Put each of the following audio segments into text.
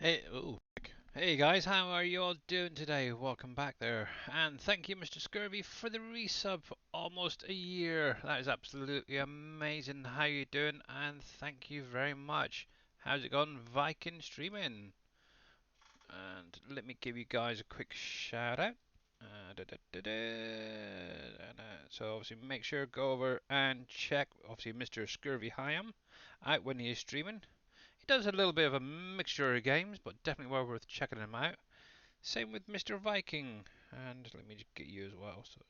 Hey, ooh, hey guys, how are you all doing today? Welcome back there, and thank you, Mr. Scurvy, for the resub for almost a year. That is absolutely amazing. How you doing? And thank you very much. How's it going, Viking streaming? And let me give you guys a quick shout out. So obviously make sure go over and check obviously Mr. Scurvy Hyam out when he is streaming. He does a little bit of a mixture of games, but definitely well worth checking him out. Same with Mr. Viking. And let me just get you as well. So,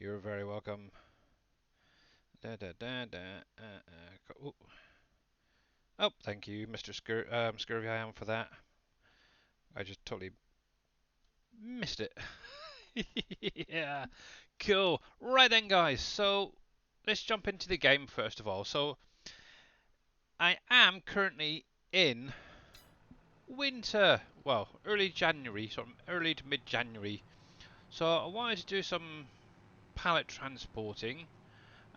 you're very welcome. Da, da, da, da, oh. Oh, thank you, Mr. Scurvy I am for that. I just totally missed it. Yeah, cool. Right then, guys. So let's jump into the game first of all. So I am currently in winter. Well, early January, sort of early to mid January. So I wanted to do some pallet transporting.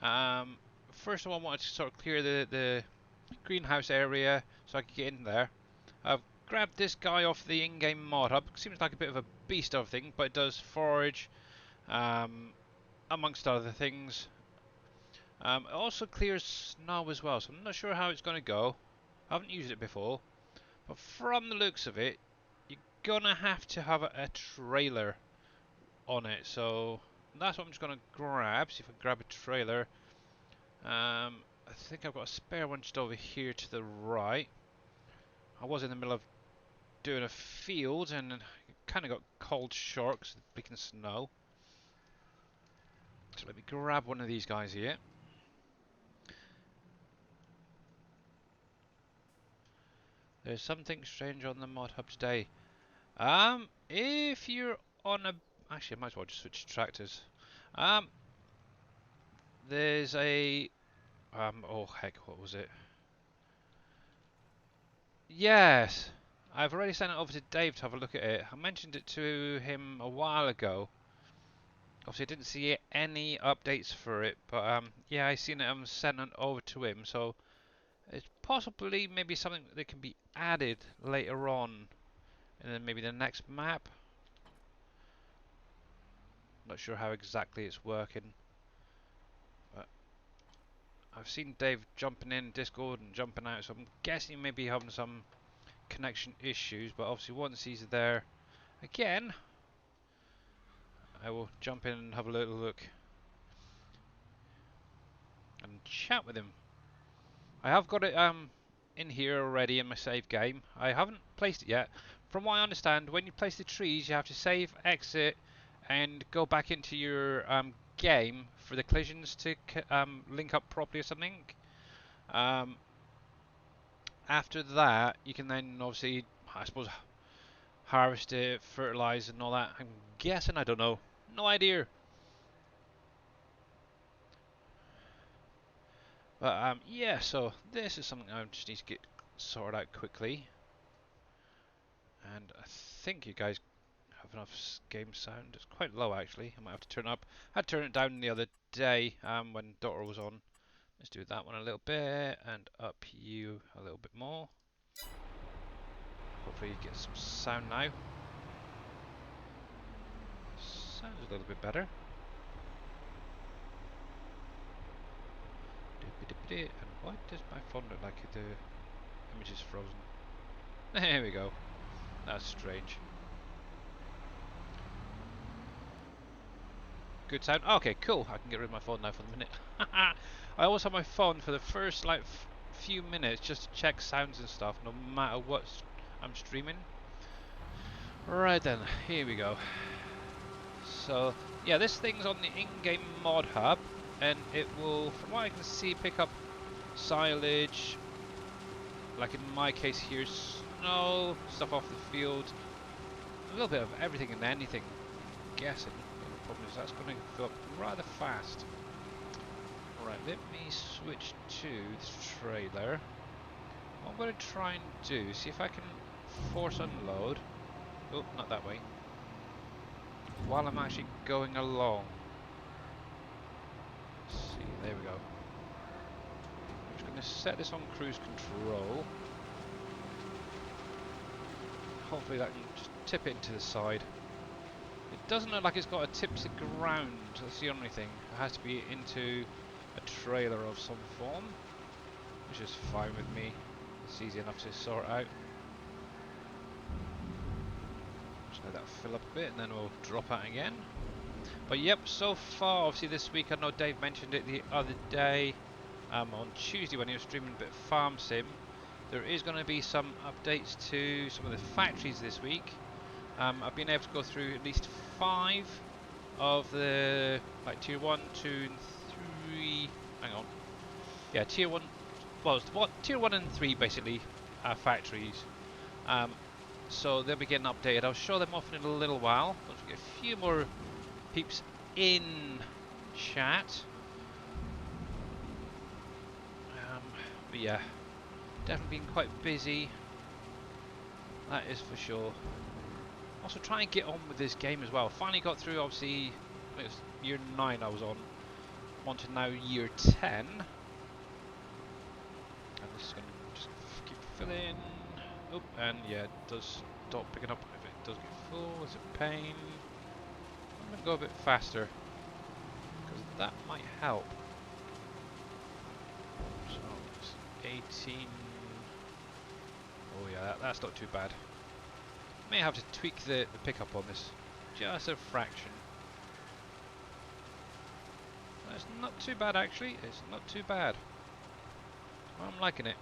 Um, First of all, I wanted to sort of clear the greenhouse area so I could get in there. I've grabbed this guy off the in-game mod hub. Seems like a bit of a beast of a thing, but it does forage, um, amongst other things. It also clears snow as well, so I'm not sure how it's going to go. I haven't used it before, but from the looks of it, you're gonna have to have a trailer on it. So that's what I'm just going to grab. See if I can grab a trailer. I think I've got a spare one just over here to the right. I was in the middle of doing a field and kind of got cold short because of the bleaking snow. So let me grab one of these guys here. There's something strange on the mod hub today. If you're on a... Actually, I might as well just switch tractors. Um, there's a... oh heck, what was it? Yes! I've already sent it over to Dave to have a look at it. I mentioned it to him a while ago. Obviously, I didn't see any updates for it, but yeah, I seen it and sent it over to him. So it's possibly maybe something that can be added later on, and then maybe the next map. Not sure how exactly it's working, but I've seen Dave jumping in Discord and jumping out, so I'm guessing he may be having some connection issues. But obviously, once he's there again, I will jump in and have a little look and chat with him. I have got it in here already in my save game. I haven't placed it yet. From what I understand, when you place the trees, you have to save, exit, and go back into your game for the collisions to link up properly or something. Um, After that, you can then obviously, I suppose, harvest it, fertilize, and all that. I'm guessing, I don't know. No idea. But yeah, so this is something I just need to get sorted out quickly. And I think you guys have enough game sound. It's quite low actually. I might have to turn it up. I turned it down the other day when daughter was on. Let's do that one a little bit and up you a little bit more. Hopefully you get some sound now. Sounds a little bit better. And why does my phone look like the image is frozen? There we go. That's strange. Good sound. Okay, cool. I can get rid of my phone now for the minute. I always have my phone for the first like few minutes just to check sounds and stuff, no matter what I'm streaming. Right then, here we go. So yeah, this thing's on the in-game mod hub, and it will, from what I can see, pick up silage. Like in my case here, snow, stuff off the field, a little bit of everything and anything. I'm guessing. The problem is that's going to fill up rather fast. Right, let me switch to this trailer. What I'm going to try and do, see if I can force unload. Oh, not that way. While I'm actually going along. Let's see, there we go. I'm just going to set this on cruise control. hopefully that can just tip it into the side. It doesn't look like it's got a tip to ground, that's the only thing. It has to be into a trailer of some form, which is fine with me. It's easy enough to sort out. Just let that fill up a bit and then we'll drop out again. But yep, so far, obviously this week, I know Dave mentioned it the other day, on Tuesday when he was streaming a bit of Farm Sim, there is going to be some updates to some of the factories this week. I've been able to go through at least 5 of the like tier 1, 2 and 3, hang on, yeah, tier 1, well it's what, tier 1 and 3 basically, factories. So they'll be getting updated. I'll show them off in a little while. Once we get a few more peeps in chat. But yeah, definitely been quite busy, that is for sure. Also try and get on with this game as well. Finally got through, obviously, I think it was year 9 I was on to now year 10. And this is going to just keep filling. Oh, and yeah, it does stop picking up if it does get full. It's a pain. I'm going to go a bit faster, because that might help. So it's 18. Oh yeah, that's not too bad. May have to tweak the pickup on this just a fraction. That's not too bad actually, it's not too bad. I'm liking it.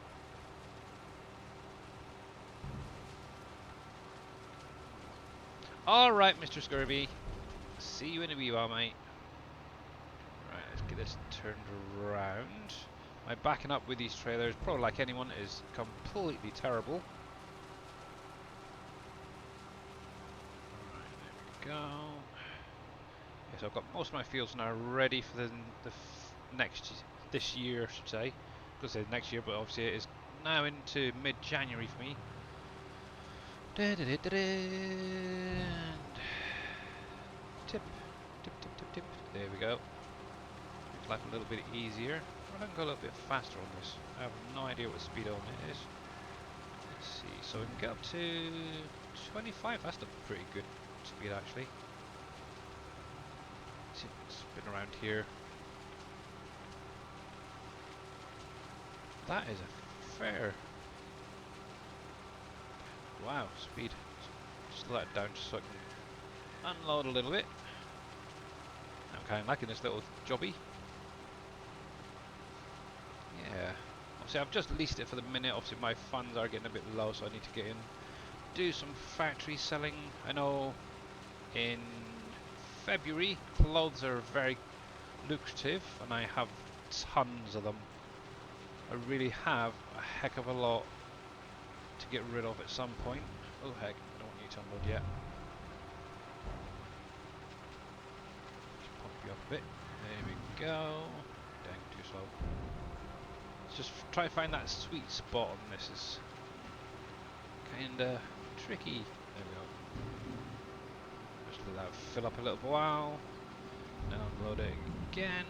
Alright, Mr. Scurvy. See you in a wee while, mate. Right, let's get this turned around. My backing up with these trailers, probably like anyone, is completely terrible. Right, there we go. Yes, I've got most of my fields now ready for the this year, I should say. I could say next year, but obviously it is now into mid-January for me. Tip, tip, tip, tip, tip. There we go. Make life a little bit easier. I can go a little bit faster on this. I have no idea what the speed on it is. Let's see. So we can get up to 25. That's a pretty good speed actually. Let's see if we can spin around here. That is a fair. Wow, speed. Just let it down just so I can unload a little bit. I'm kind of liking this little jobby. Yeah. Obviously I've just leased it for the minute. Obviously my funds are getting a bit low, so I need to get in, do some factory selling. I know in February clothes are very lucrative and I have tons of them. I really have a heck of a lot to get rid of at some point. Oh heck, I don't want you to unload yet. Just pump you up a bit. There we go. Dang, too slow. Let's just try to find that sweet spot on this. Is kinda tricky. There we go. Just let that fill up a little while. Then unload it again.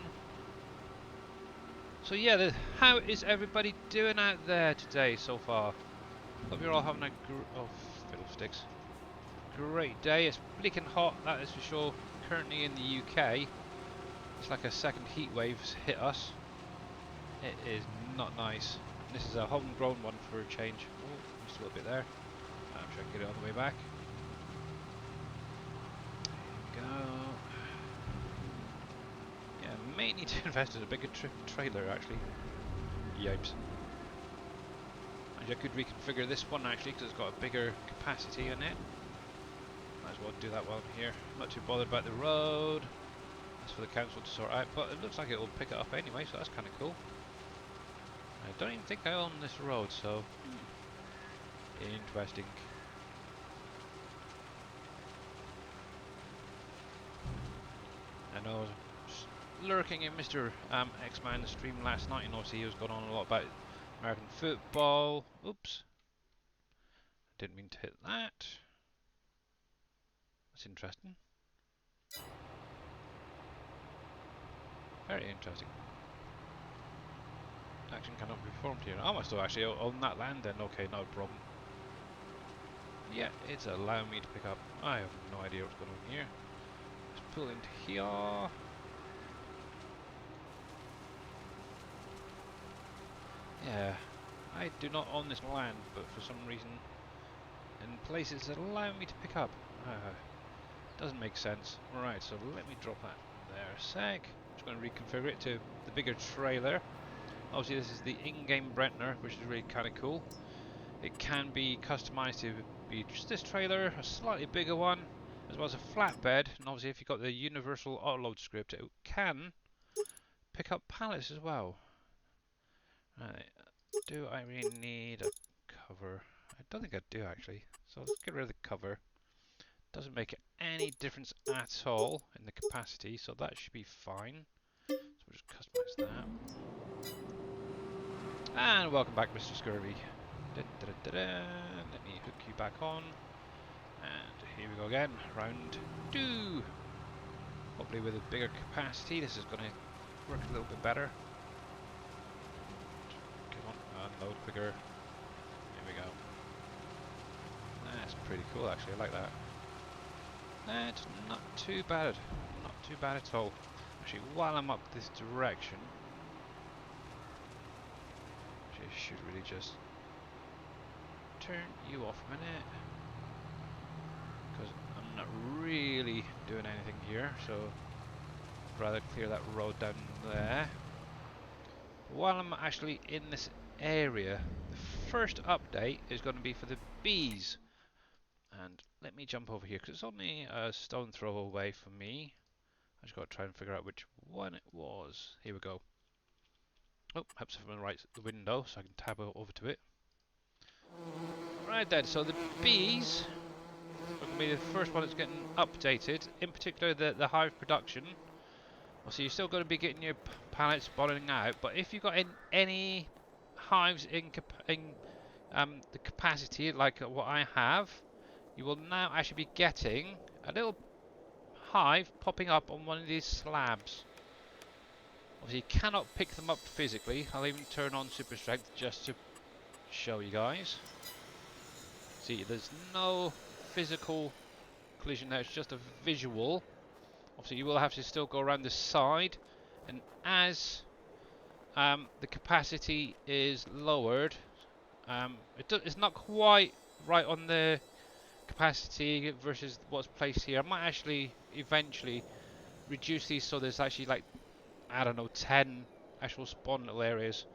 So yeah, how is everybody doing out there today so far? Hope you're all having a fiddlesticks. Great day. It's bleak and hot, that is for sure. Currently in the UK, it's like a second heat wave's hit us. It is not nice. This is a homegrown one for a change. Oh, just a little bit there. I'm sure I can get it on the way back. There we go. Yeah, may need to invest in a bigger trailer actually. Yipes. I could reconfigure this one actually because it's got a bigger capacity in it. Might as well do that while I'm here. Not too bothered about the road. That's for the council to sort out, but it looks like it will pick it up anyway, so that's kind of cool. I don't even think I own this road, so interesting. I know I was lurking in Mr. X-Man's stream last night, and obviously he was going on a lot about American football. Oops. Didn't mean to hit that. That's interesting. Very interesting. Action cannot be performed here. I must have actually own that land then. Okay, no problem. Yeah, it's allowing me to pick up. I have no idea what's going on here. Let's pull into here. Yeah, I do not own this land, but for some reason, in places that allow me to pick up. Doesn't make sense. Right, so let me drop that there a sec. I'm just going to reconfigure it to the bigger trailer. Obviously, this is the in-game Brentner, which is really kind of cool. It can be customized to be just this trailer, a slightly bigger one, as well as a flatbed. And obviously, if you've got the universal autoload script, it can pick up pallets as well. Right, do I really need a cover? I don't think I do actually. So let's get rid of the cover. Doesn't make any difference at all in the capacity, so that should be fine. So we'll just customize that. And welcome back, Mr. Scurvy. Da, da, da, da, da. Let me hook you back on. And here we go again, round 2. Hopefully with a bigger capacity, this is going to work a little bit better. Come on, unload quicker. Here we go. That's pretty cool actually, I like that. That's not too bad. Not too bad at all. Actually, while I'm up this direction, actually I should really just turn you off a minute, because I'm not really doing anything here, so I'd rather clear that road down there. While I'm actually in this area, the first update is going to be for the bees. And let me jump over here, because it's only a stone throw away from me. I just got to try and figure out which one it was. Here we go. Oh, helps if I'm on the right window, so I can tab over to it. Right then, so the bees are going to be the first one that's getting updated. In particular, the hive production. Well, so you're still going to be getting your pallets spawning out, but if you've got any hives in the capacity like what I have, you will now actually be getting a little hive popping up on one of these slabs. Obviously, you cannot pick them up physically. I'll even turn on super strength just to show you guys. See, there's no physical collision there, it's just a visual. Obviously, you will have to still go around the side, and as the capacity is lowered, it's not quite right on the capacity versus what's placed here. I might actually eventually reduce these so there's actually like, I don't know, 10 actual spawn little areas.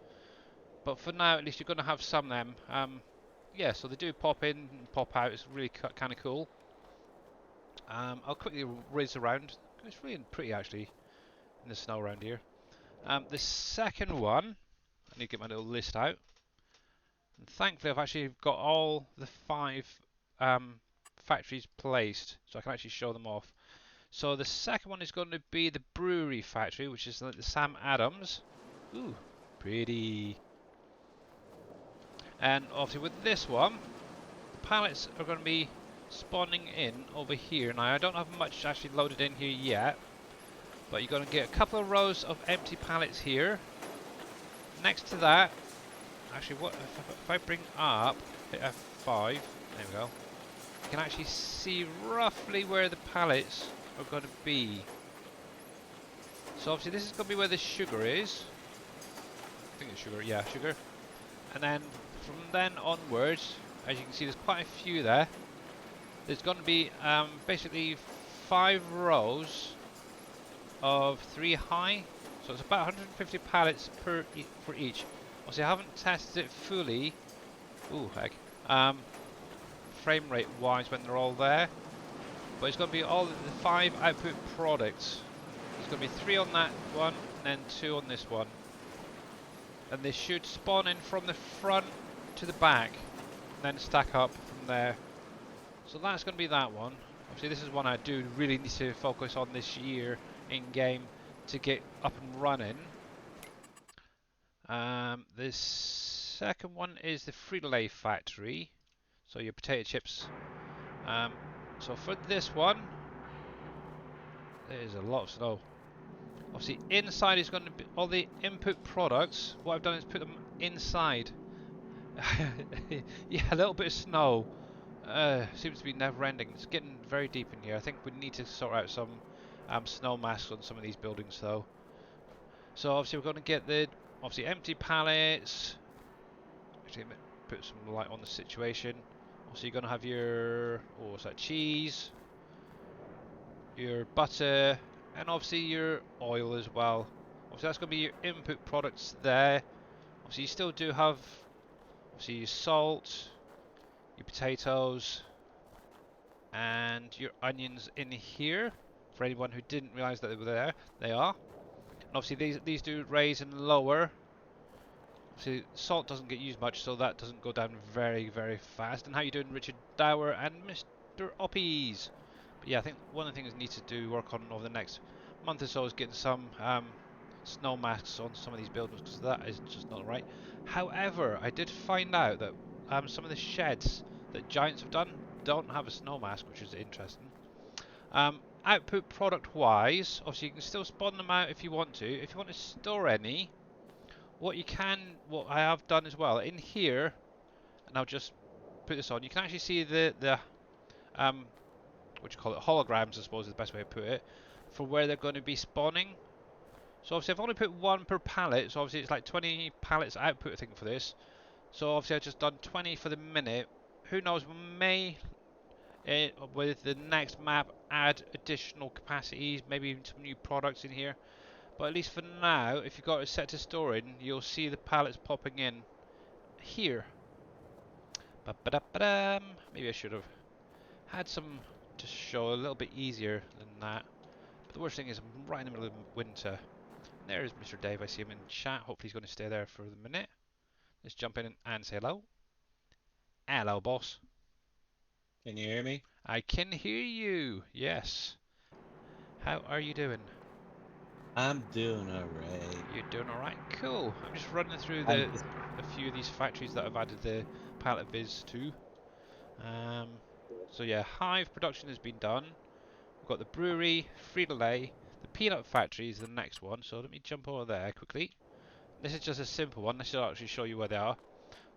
But for now, at least you're going to have some of them. Yeah, so they do pop in and pop out. It's really kind of cool. I'll quickly race around. It's really pretty actually in the snow around here. The second one, I need to get my little list out. And thankfully, I've actually got all the 5 factories placed, so I can actually show them off. So the second one is going to be the brewery factory, which is the Sam Adams. Ooh, pretty. And obviously with this one, the pallets are going to be spawning in over here. Now I don't have much actually loaded in here yet, but you're going to get a couple of rows of empty pallets here. Next to that, actually, what if I bring up, hit F5, there we go. You can actually see roughly where the pallets are going to be. So obviously this is going to be where the sugar is. I think it's sugar, yeah, sugar. And then from then onwards, as you can see, there's quite a few there. There's going to be basically 5 rows of 3 high. So it's about 150 pallets for each. Obviously I haven't tested it fully. Ooh, heck. Frame rate wise when they're all there. But it's going to be all the 5 output products. There's going to be 3 on that one, and then 2 on this one. And they should spawn in from the front to the back, and then stack up from there. So that's going to be that one. Obviously this is one I do really need to focus on this year in game to get up and running. The second one is the Frito-Lay factory. So your potato chips. So for this one, there's a lot of snow. Obviously inside is going to be all the input products. What I've done is put them inside. Yeah, a little bit of snow Seems to be never ending. It's getting very deep in here. I think we need to sort out some snow masks on some of these buildings though. So obviously we're going to get the obviously empty pallets. Actually, put some light on the situation. Also, you're going to have your what's that? Cheese, your butter, and obviously your oil as well. Obviously, that's going to be your input products there. Obviously, you still do have obviously your salt, your potatoes, and your onions in here. For anyone who didn't realise that they were there, they are. And obviously, these do raise and lower. See, salt doesn't get used much, so that doesn't go down very, very fast. And how you doing, Richard Dower and Mr. Oppies? But yeah, I think one of the things we need to do work on over the next month or so is getting some snow masks on some of these buildings, because that is just not right. However, I did find out that some of the sheds that Giants have done don't have a snow mask, which is interesting. Output product wise, obviously you can still spawn them out if you want to. If you want to store any, what I have done as well in here, and I'll just put this on. You can actually see the what you call it, holograms, I suppose is the best way to put it, for where they're going to be spawning. So obviously I've only put one per pallet, so obviously it's like 20 pallets output I think for this. So obviously I've just done 20 for the minute. Who knows, we may with the next map add additional capacities, maybe even some new products in here. But at least for now, if you've got it set to storing, you'll see the pallets popping in here. Ba-ba-da-ba-dum. Maybe I should have had some to show a little bit easier than that. But the worst thing is I'm right in the middle of winter. And there's Mr. Dave. I see him in chat. Hopefully he's going to stay there for the minute. Let's jump in and say hello. Hello, boss. Can you hear me? I can hear you. Yes. How are you doing? I'm doing alright. You're doing alright? Cool. I'm just running through I'm just a few of these factories that I've added the pallet viz to. Um, so yeah, hive production has been done. We've got the brewery, Frito-Lay, the peanut factory is the next one. So let me jump over there quickly. This is just a simple one. This should actually show you where they are.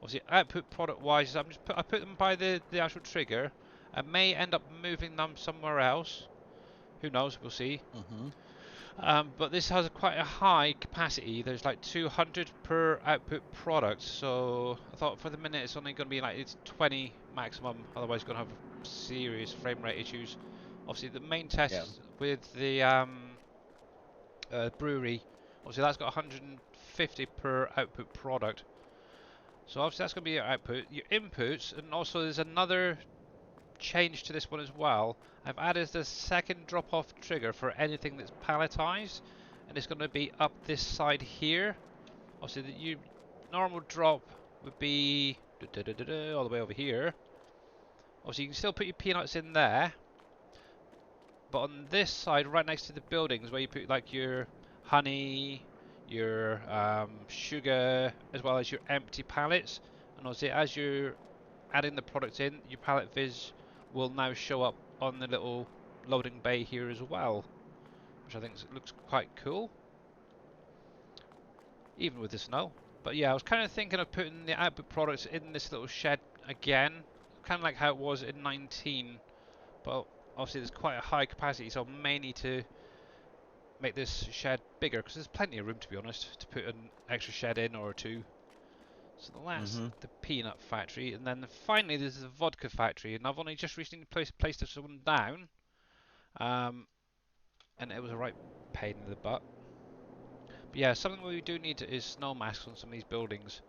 Obviously, output product wise, I put them by the actual trigger. I may end up moving them somewhere else. Who knows? We'll see. But this has quite a high capacity. There's like 200 per output product. So I thought for the minute it's only going to be like it's 20 maximum. Otherwise, you're going to have serious frame rate issues. Obviously, the main yeah. test with the brewery, obviously that's got 150 per output product. So obviously that's going to be your output, your inputs, and also there's another change to this one as well. I've added the second drop-off trigger for anything that's palletized, and it's going to be up this side here. Obviously, the normal drop would be all the way over here. Obviously, you can still put your peanuts in there, but on this side, right next to the buildings, where you put like your honey, your sugar, as well as your empty pallets, and obviously as you're adding the product in, your pallet viz will now show up on the little loading bay here as well, which I think looks quite cool, even with the snow. But yeah, I was kind of thinking of putting the output products in this little shed again, kind of like how it was in 19, but obviously there's quite a high capacity, so I may need to make this shed bigger, because there's plenty of room, to be honest, to put an extra shed in or two. So that's the peanut factory, and then finally there's the vodka factory, and I've only just recently placed this one down, and it was a right pain in the butt. But yeah, something we do need is snow masks on some of these buildings.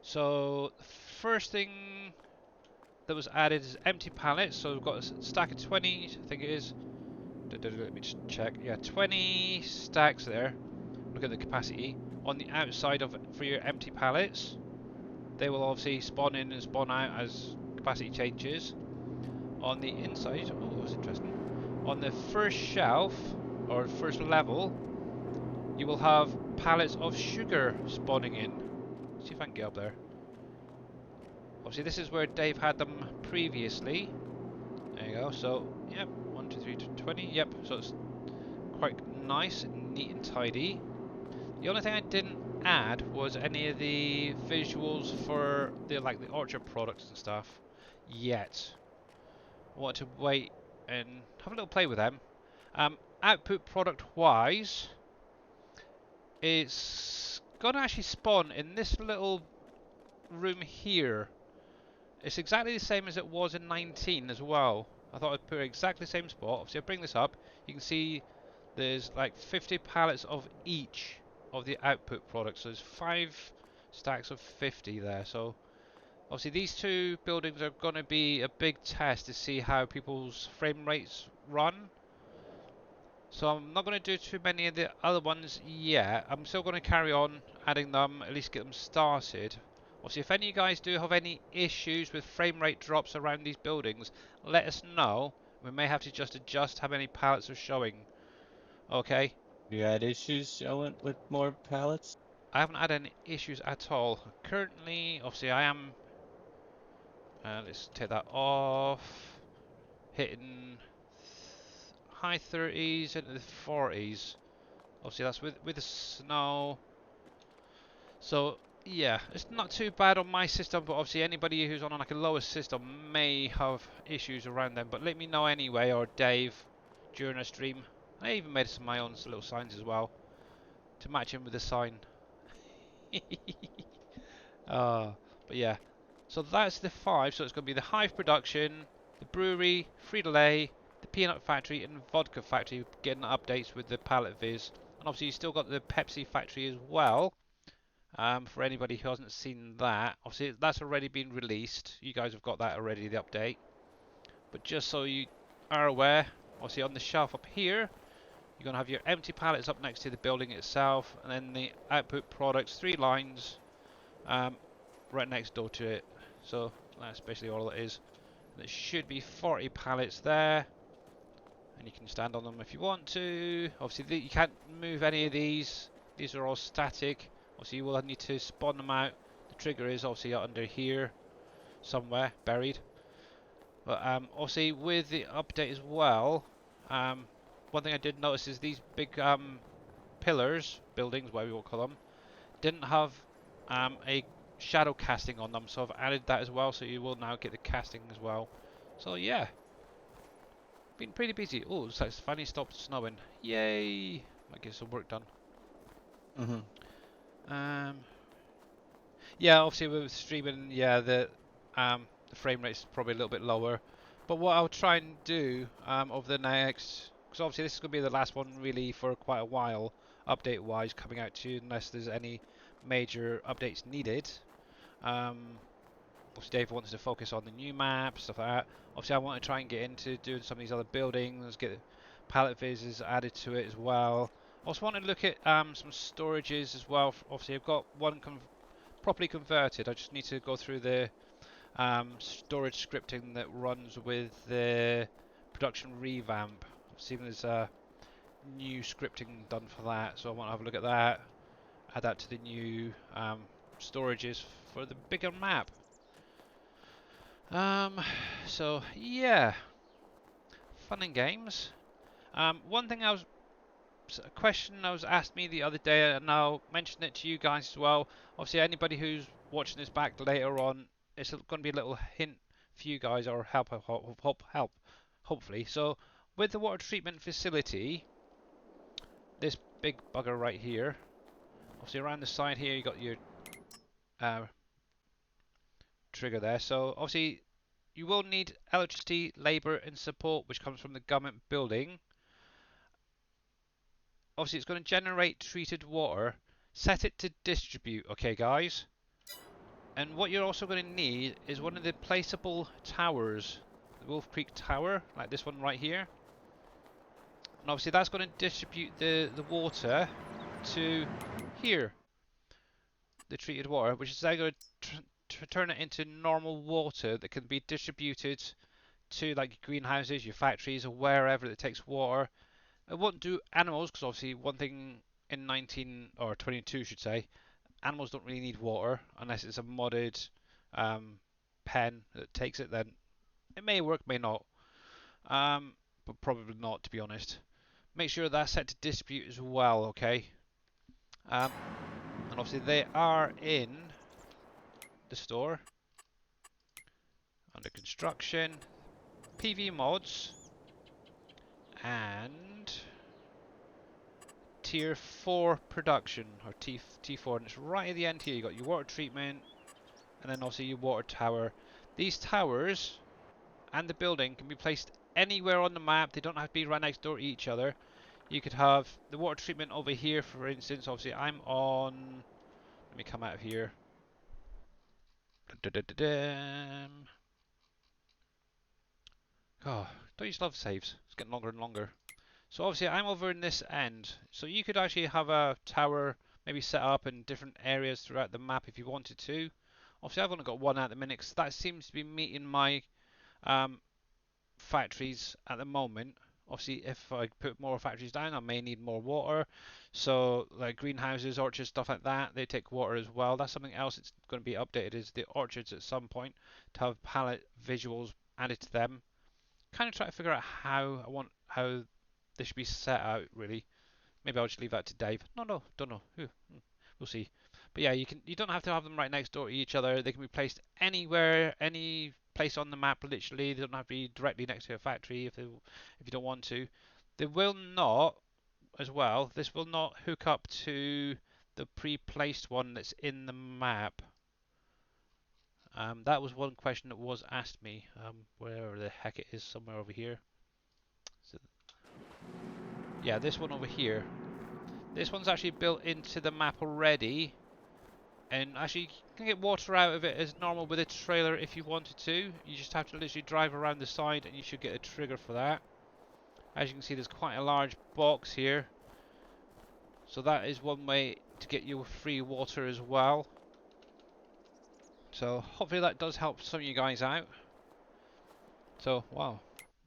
So the first thing that was added is empty pallets. So we've got a stack of 20, I think it is. Let me just check. Yeah, 20 stacks there. Look at the capacity on the outside of for your empty pallets. They will obviously spawn in and spawn out as capacity changes. On the inside, oh, that was interesting. On the first shelf, or first level, you will have pallets of sugar spawning in. Let's see if I can get up there. Obviously, this is where Dave had them previously. There you go. So, yep, 1, 2, 3, 20. Yep, so it's quite nice, neat and tidy. The only thing I didn't add was any of the visuals for the orchard products and stuff yet. want to wait and have a little play with them. Output product wise, it's gonna actually spawn in this little room here. It's exactly the same as it was in 19 as well. I thought I'd put it exactly the same spot. Obviously, I bring this up. You can see there's like 50 pallets of each of the output products. So there's 5 stacks of 50 there. So obviously these two buildings are going to be a big test to see how people's frame rates run. So I'm not going to do too many of the other ones yet. I'm still going to carry on adding them, at least get them started. Obviously, if any of you guys do have any issues with frame rate drops around these buildings, let us know. We may have to just adjust how many pallets are showing. Okay? You had issues showing with more pallets? I haven't had any issues at all. Currently, obviously I am, let's take that off, hitting high 30s into the 40s. Obviously that's with the snow. So yeah, it's not too bad on my system, but obviously anybody who's on like a lower system may have issues around them. But let me know anyway, or Dave, during a stream. I even made some of my own little signs as well to match in with the sign. uh, but yeah, so that's the 5. So it's going to be the Hive Production, the Brewery, Frito-Lay, the Peanut Factory, and Vodka Factory getting updates with the pallet viz. And obviously you still got the Pepsi Factory as well. For anybody who hasn't seen that, obviously that's already been released. You guys have got that already, the update. But just so you are aware, obviously on the shelf up here, you're going to have your empty pallets up next to the building itself, and then the output products, 3 lines, right next door to it. So that's basically all it is. There should be 40 pallets there, and you can stand on them if you want to. Obviously you can't move any of these. These are all static. Obviously you will need to spawn them out. The trigger is obviously under here somewhere, buried. But obviously with the update as well, one thing I did notice is these big pillars, buildings, whatever you want to call them, didn't have a shadow casting on them, so I've added that as well, so you will now get the casting as well. So yeah, been pretty busy. Oh, looks like it's finally stopped snowing. Yay! Might get some work done. Mm-hmm. Um, yeah, obviously with streaming, yeah, the frame rate's probably a little bit lower. But what I'll try and do over the next, because obviously this is going to be the last one really for quite a while, update-wise, coming out to you, unless there's any major updates needed. Um, obviously Dave wants to focus on the new map, stuff like that. Obviously I want to try and get into doing some of these other buildings, get pallet visits added to it as well. I also want to look at some storages as well. Obviously I've got one properly converted. I just need to go through the storage scripting that runs with the production revamp. I've seen there's new scripting done for that, so I want to have a look at that. Add that to the new storages for the bigger map. So yeah, fun and games. One thing a question I was asked me the other day, and I'll mention it to you guys as well. Obviously, anybody who's watching this back later on, it's going to be a little hint for you guys, or help, hopefully. So, with the water treatment facility, this big bugger right here. Obviously, around the side here, you got your uh, trigger there. So, obviously, you will need electricity, labour, and support, which comes from the government building. Obviously it's going to generate treated water. Set it to distribute, okay guys? And what you're also going to need is one of the placeable towers. The WolfCreek tower, like this one right here. And obviously that's going to distribute the water to here. The treated water, which is then going to turn it into normal water that can be distributed to like your greenhouses, your factories, or wherever that takes water. I won't do animals because obviously one thing in 19 or 22 should say, animals don't really need water unless it's a modded pen that takes it. Then it may work, may not, but probably not to be honest. Make sure that's set to distribute as well, okay? And obviously they are in the store under construction. PV mods and tier 4 production, or T4, and it's right at the end here. You got your water treatment, and then also your water tower. These towers and the building can be placed anywhere on the map. They don't have to be right next door to each other. You could have the water treatment over here, for instance. Obviously, I'm on. Let me come out of here. Oh, don't you just love saves? It's getting longer and longer. So obviously I'm over in this end. So you could actually have a tower maybe set up in different areas throughout the map if you wanted to. Obviously I've only got one at the minute because that seems to be meeting my um, factories at the moment. Obviously if I put more factories down I may need more water. So like greenhouses, orchards, stuff like that, they take water as well. That's something else that's going to be updated is the orchards at some point to have palette visuals added to them. Kind of try to figure out how they should be set out really. Maybe I'll just leave that to Dave. No, don't know. We'll see. But yeah, you don't have to have them right next door to each other. They can be placed anywhere, any place on the map. Literally, they don't have to be directly next to a factory if you don't want to. They will not, as well. This will not hook up to the pre-placed one that's in the map. That was one question that was asked me. Where the heck it is, somewhere over here. So, yeah, this one over here. This one's actually built into the map already, and actually you can get water out of it as normal with a trailer if you wanted to. You just have to literally drive around the side and you should get a trigger for that. As you can see, there's quite a large box here, so that is one way to get you free water as well. So hopefully that does help some of you guys out. So wow,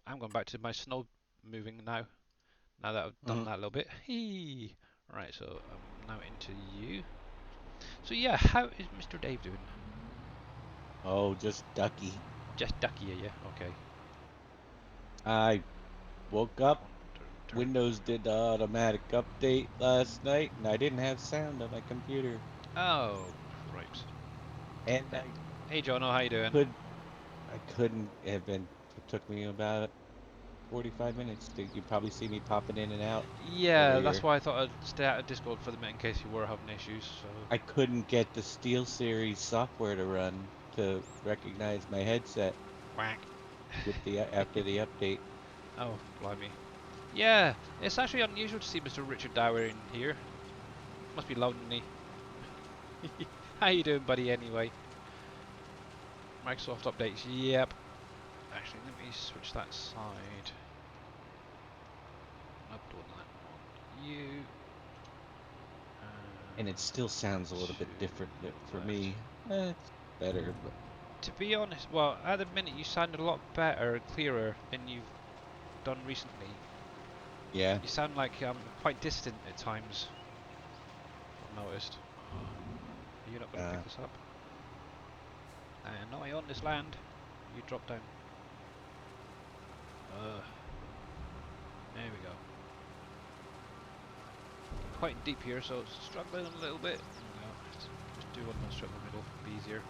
I'm going back to my snow moving now. Now that I've done Mm-hmm. that a little bit. Hey. Right, so I'm now into you. So yeah, how is Mr. Dave doing? Oh, just ducky. Just ducky, yeah. Okay. I woke Come up. on, turn. Windows did the automatic update last night, and I didn't have sound on my computer. Oh, right. And Hey, Jono, how you doing? could I couldn't have been. It took me about 45 minutes. You probably see me popping in and out Yeah, that's earlier. why I thought I'd stay out of Discord for the minute in case you were having issues. So. I couldn't get the SteelSeries software to run to recognize my headset Whack. with the after the update. Oh, blimey. Yeah, it's actually unusual to see Mr. Richard Dower in here. Must be lonely. How you doing, buddy, anyway? Microsoft updates, yep. Actually, let me switch that side. Not doing that on you. And it still sounds a little bit different To for left. me. It's better, but To be honest, well, at the minute you sound a lot better and clearer than you've done recently. yeah. You sound like quite distant at times. I've noticed. You're not going to Uh, pick this up. No, I own this land. You drop down. There we go. Quite deep here, so it's struggling a little bit. There we go. Just do one more strip in the middle. Be easier.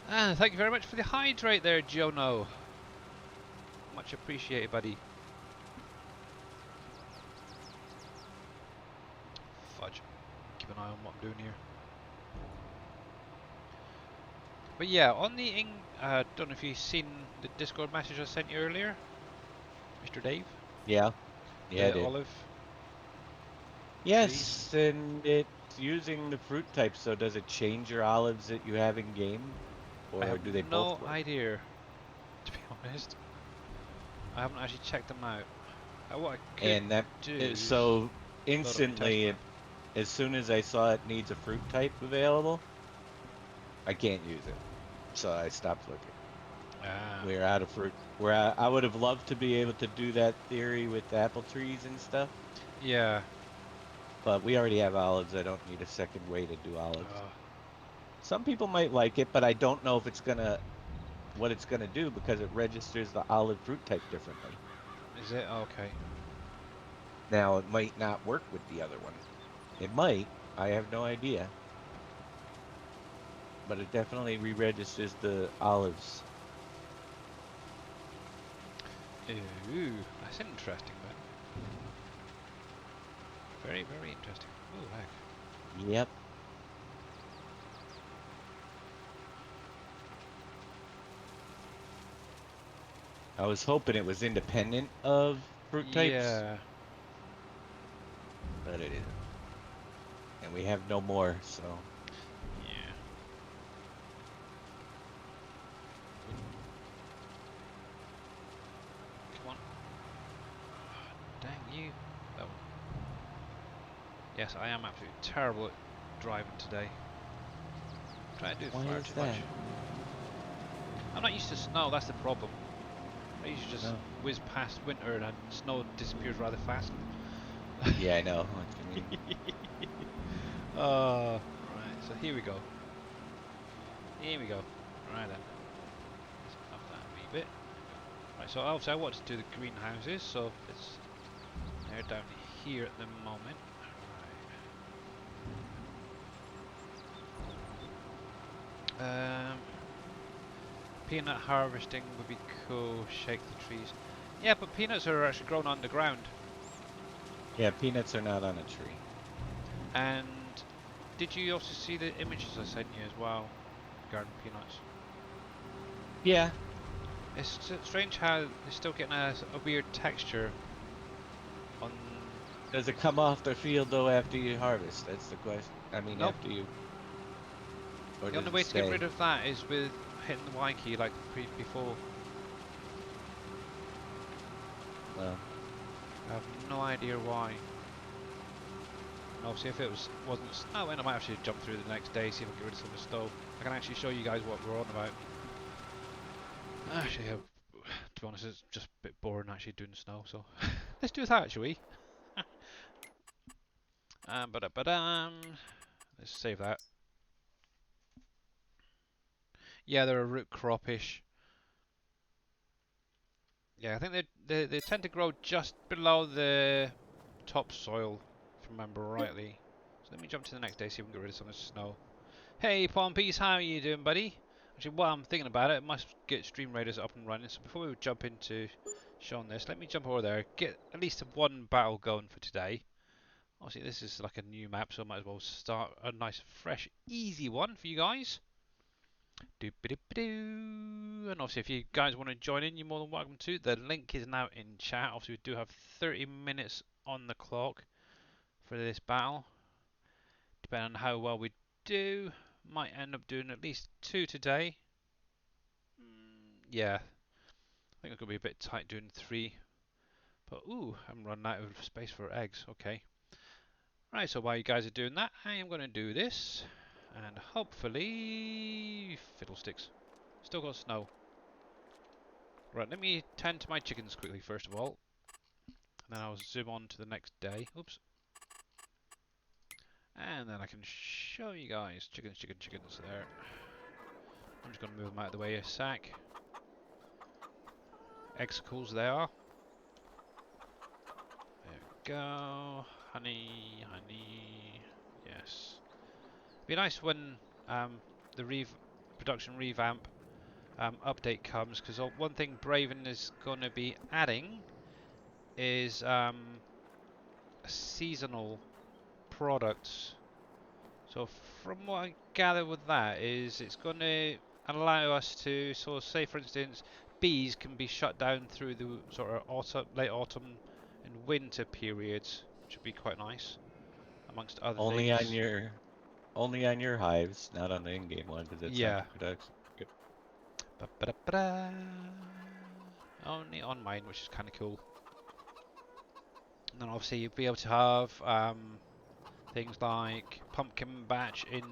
Thank you very much for the hydrate there, Jono. Much appreciated, buddy. Fudge. Keep an eye on what I'm doing here. But yeah, on the don't know if you've seen the Discord message I sent you earlier, Mr. Dave, yeah. Yeah, I the did. olive trees. Yes, and it's using the fruit type, so does it change your olives that you have in game? I Or have do they both no work? idea, to be honest. I haven't actually checked them out. What I could And that do is so load up my test instantly, map. as soon as I saw it needs a fruit type available, I can't use it. So I stopped looking. Ah, We're out of fruit. I would have loved to be able to do that theory with apple trees and stuff, yeah. but we already have olives. I don't need a second way to do olives. Uh, Some people might like it, but I don't know if it's gonna what it's gonna do because it registers the olive fruit type differently. is it okay? Now it might not work with the other one. It might. I have no idea. But it definitely re-registers the olives. Ooh, that's interesting, man. Very, very interesting. Oh, heck. Yep. I was hoping it was independent of fruit types, Yeah. but it isn't. And we have no more, so. Yeah. Come on. Dang you. Oh. Yes, I am absolutely terrible at driving today. Trying to do Why far is too much. that? I'm not used to snow, that's the problem. I usually just Oh. whiz past winter and snow disappears rather fast. Yeah, I know what you mean. Right, so here we go. Here we go. Right then. Let's up that a wee bit. Right, so obviously I want to do the greenhouses, so they're down here at the moment. Right. Peanut harvesting would be cool. Shake the trees. Yeah, but peanuts are actually grown underground. Yeah, peanuts are not on a tree. And did you also see the images I sent you as well regarding peanuts? Yeah. It's strange how they're still getting a weird texture on. Does it come off the field though after you harvest? That's the question. I mean, Nope. after you, or The only does it way to get rid stay? of that is with hitting the Y key like before. Well, I have no idea why. And obviously, if it wasn't snowing, I might actually jump through the next day, see if I can get rid of some of the snow. I can actually show you guys what we're on about. Actually, to be honest, it's just a bit boring actually doing snow, so let's do that actually. Let's save that. Yeah, they're a root cropish. Yeah, I think they tend to grow just below the topsoil, if I remember rightly. So let me jump to the next day, see if we can get rid of some of the snow. Hey, Pompies, how are you doing, buddy? Actually, while I'm thinking about it, I must get Stream Raiders up and running. So before we jump into showing this, let me jump over there, get at least one battle going for today. Obviously, this is like a new map, so I might as well start a nice, fresh, easy one for you guys. And obviously, if you guys want to join in, you're more than welcome to. The link is now in chat. Obviously, we do have 30 minutes on the clock for this battle. Depending on how well we do, might end up doing at least 2 today. Yeah, I think it's going to be a bit tight doing 3. But, ooh, I'm running out of space for eggs. Okay. Right, so while you guys are doing that, I am going to do this. And hopefully... Fiddlesticks. Still got snow. Right, let me tend to my chickens quickly first of all. And then I'll zoom on to the next day. Oops. And then I can show you guys. Chickens, chickens, chickens. There. I'm just going to move them out of the way a sec. Exicles they are. There we go. Honey, honey. Yes. Be nice when the production revamp update comes, because one thing Braven is going to be adding is seasonal products. So from what I gather with that is it's going to allow us to sort of say, for instance, bees can be shut down through the sort of late autumn and winter periods, which would be quite nice, amongst other only on things. your hives, not on the in-game one, because it's not Yeah. the production. Yep. Ba-ba-da-ba-da. Only on mine, which is kind of cool. And then obviously you'll be able to have things like pumpkin batch in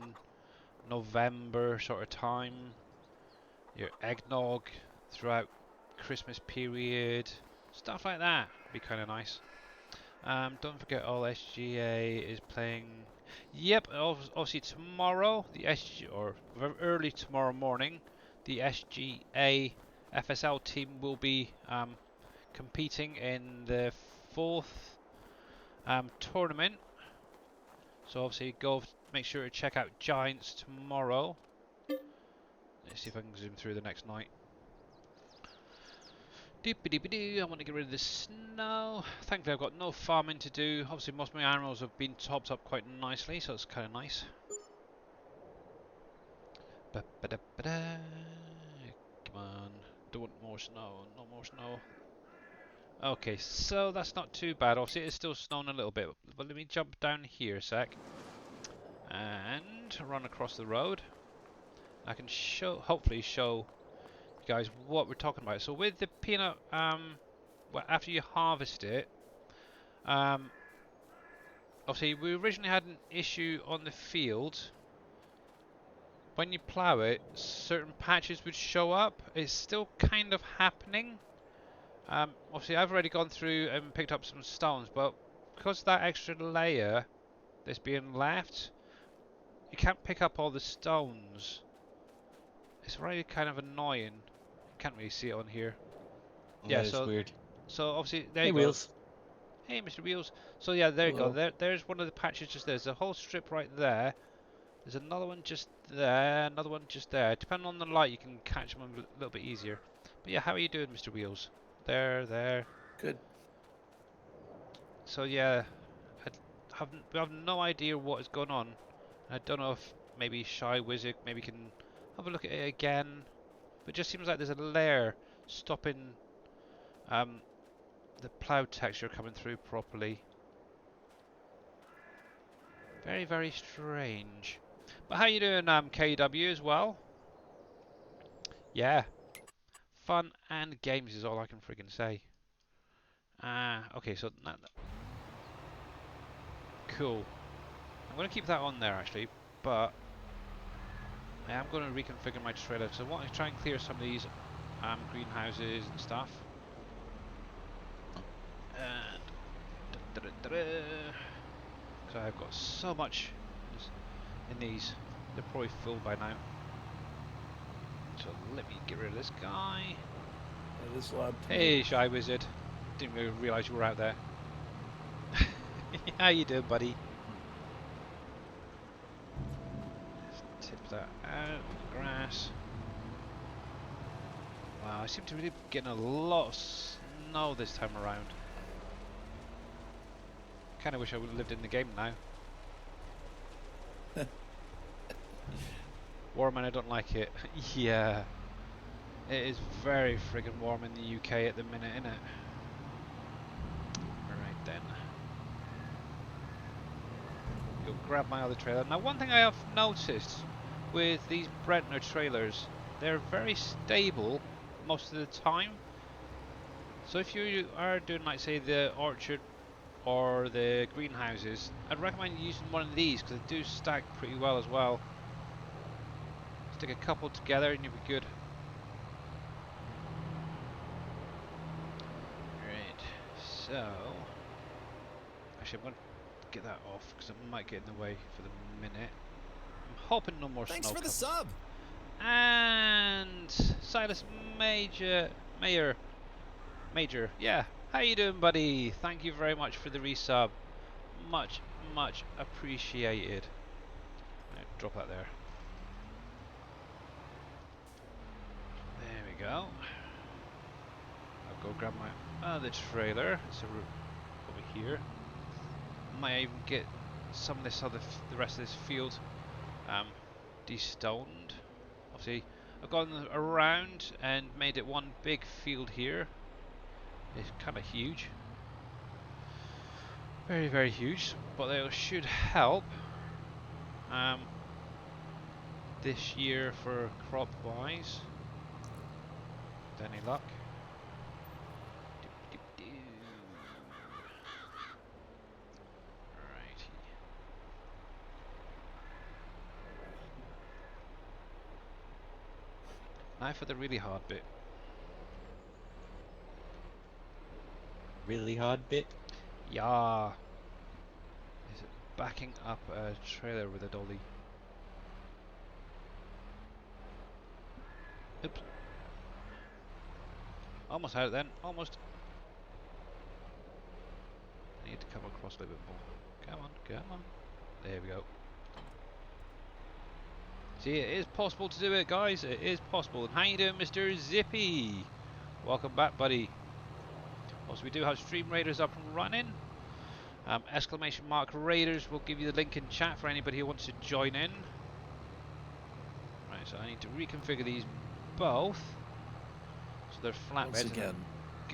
November sort of time, your eggnog throughout Christmas period, stuff like that. Be kind of nice. Don't forget all SGA is playing. Yep, obviously tomorrow the SG or early tomorrow morning, the SGA FSL team will be competing in the fourth tournament So obviously make sure to check out Giants tomorrow. Let's see if I can zoom through the next night. Doop-a-doop-a-doo, I want to get rid of the snow. Thankfully I've got no farming to do. Obviously most of my animals have been topped up quite nicely, so it's kind of nice. Ba-ba-da-ba-da. Come on, don't want more snow, no more snow. Okay, so that's not too bad. Obviously it's still snowing a little bit, but let me jump down here a sec and run across the road. I can hopefully show you guys what we're talking about. So with the peanut, well, after you harvest it, obviously we originally had an issue on the field. When you plough it, certain patches would show up. It's still kind of happening. Obviously I've already gone through and picked up some stones, but because of that extra layer that's being left, you can't pick up all the stones. It's really kind of annoying. Can't really see it on here. Yeah, That is weird. so obviously there Hey, you go. Wheels. Hey, Mr. Wheels. So yeah, there you go. Hello. There's one of the patches just there. There's a whole strip right there. There's another one just there. Another one just there. Depending on the light, you can catch them a little bit easier. But yeah, how are you doing, Mr. Wheels? There. Good. So yeah, we have no idea what is going on. I don't know if maybe Shy Wizard maybe can have a look at it again. But it just seems like there's a layer stopping the plough texture coming through properly. Very, very strange. But how you doing, KW as well? Yeah, fun and games is all I can friggin' say. Okay, so cool. I'm gonna keep that on there actually, but I am gonna reconfigure my trailer. So I want to try and clear some of these greenhouses and stuff. And so I've got so much in these. They're probably full by now. So let me get rid of this guy. Yeah, this lab. Hey, Shy Wizard. Didn't really realise you were out there. How you doing, buddy? Let's tip that out. Grass. Wow, I seem to be getting a lot of snow this time around. Kind of wish I would have lived in the game now. Warm and I don't like it. Yeah. It is very friggin' warm in the UK at the minute, isn't it? Alright then. Go grab my other trailer. Now one thing I have noticed with these Brentner trailers, they're very stable most of the time. So if you are doing like say the orchard or the greenhouses, I'd recommend using one of these because they do stack pretty well as well. Stick a couple together and you'll be good. Right, so actually I'm going to get that off because it might get in the way for the minute. I'm hoping no more Thanks snow for the comes. sub. And Silas Major, yeah. How you doing, buddy? Thank you very much for the resub. Much appreciated. Right, drop that there. There we go. I'll go grab my other trailer. So we're over here. Might even get some of this the rest of this field destoned. Obviously, I've gone around and made it one big field here. It's kind of huge. Very, very huge. But they should help this year for crop wise. With any luck. Righty. Now for the really hard bit. Really hard bit. Yeah. Is it backing up a trailer with a dolly? Oops. Almost had it then. Almost. I need to come across a little bit more. Come on. There we go. See, it is possible to do it, guys. It is possible. And how you doing, Mr. Zippy? Welcome back, buddy. Also, we do have Stream Raiders up and running. Exclamation mark Raiders. We'll give you the link in chat for anybody who wants to join in. Right, so I need to reconfigure these both so they're flatbeds. Once again,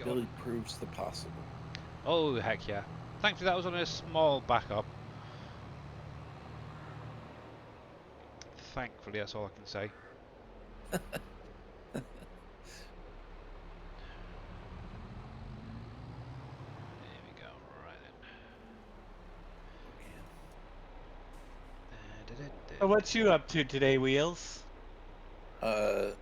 Billy proves the possible. Oh, heck yeah. Thankfully, that was on a small backup. Thankfully, that's all I can say. There we go, right then. So what's you up to today, Wheels? Yeah.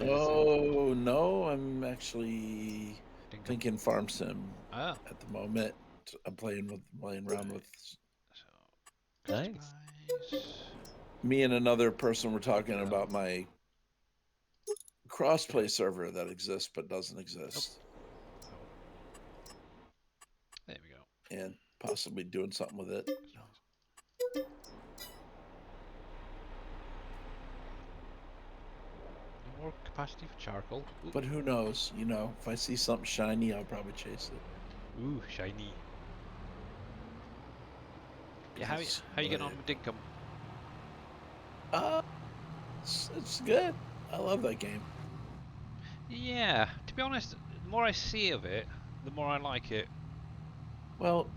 Oh no, I'm actually thinking farm sim Oh. at the moment. I'm playing around with. So, Nice. Me and another person were talking about my crossplay server that exists but doesn't exist. There we go. And possibly doing something with it. No more capacity for charcoal. Ooh. But who knows? You know, if I see something shiny, I'll probably chase it. Ooh, shiny. Yeah, how you getting on with Dinkum? It's good. I love that game. Yeah, to be honest, the more I see of it, the more I like it. Well,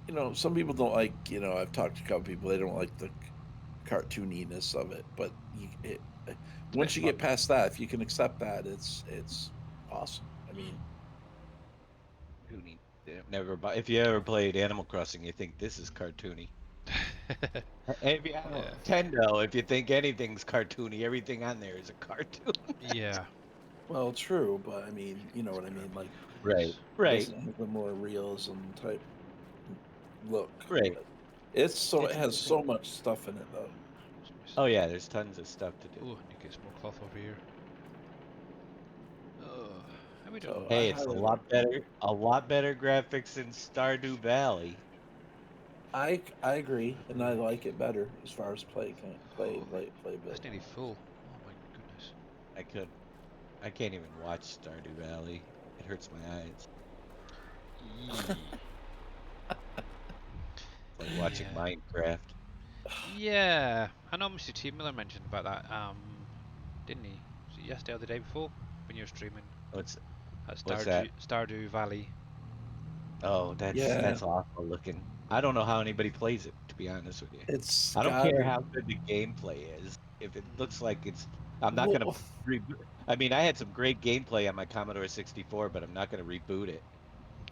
you know, some people don't like, you know, I've talked to a couple people, they don't like the cartooniness of it, but once you get past that, if you can accept that, it's awesome. I mean, Who need never? If you ever played Animal Crossing, you think this is cartoony. If you have Nintendo, if you think anything's cartoony, everything on there is a cartoon. Yeah. Well, true, but I mean, you know what I mean, like Right. It doesn't have the more realism type look. Right. It has so much stuff in it though. Oh yeah, there's tons of stuff to do. Ooh, I need to get some more cloth over here. How we doing? So Hey, it's a lot better graphics than Stardew Valley. I agree, and I like it better as far as playability. That's nearly full. Oh my goodness. I can't even watch Stardew Valley. It hurts my eyes. Like watching Minecraft. Yeah, I know Mr. T. Miller mentioned about that, didn't he? Was it yesterday or the day before when you were streaming? What's Stardew, that? Stardew Valley. Oh, that's awful looking. I don't know how anybody plays it, to be honest with you. I don't care how good the gameplay is. If it looks like I'm not gonna reboot. I mean, I had some great gameplay on my Commodore 64, but I'm not gonna reboot it.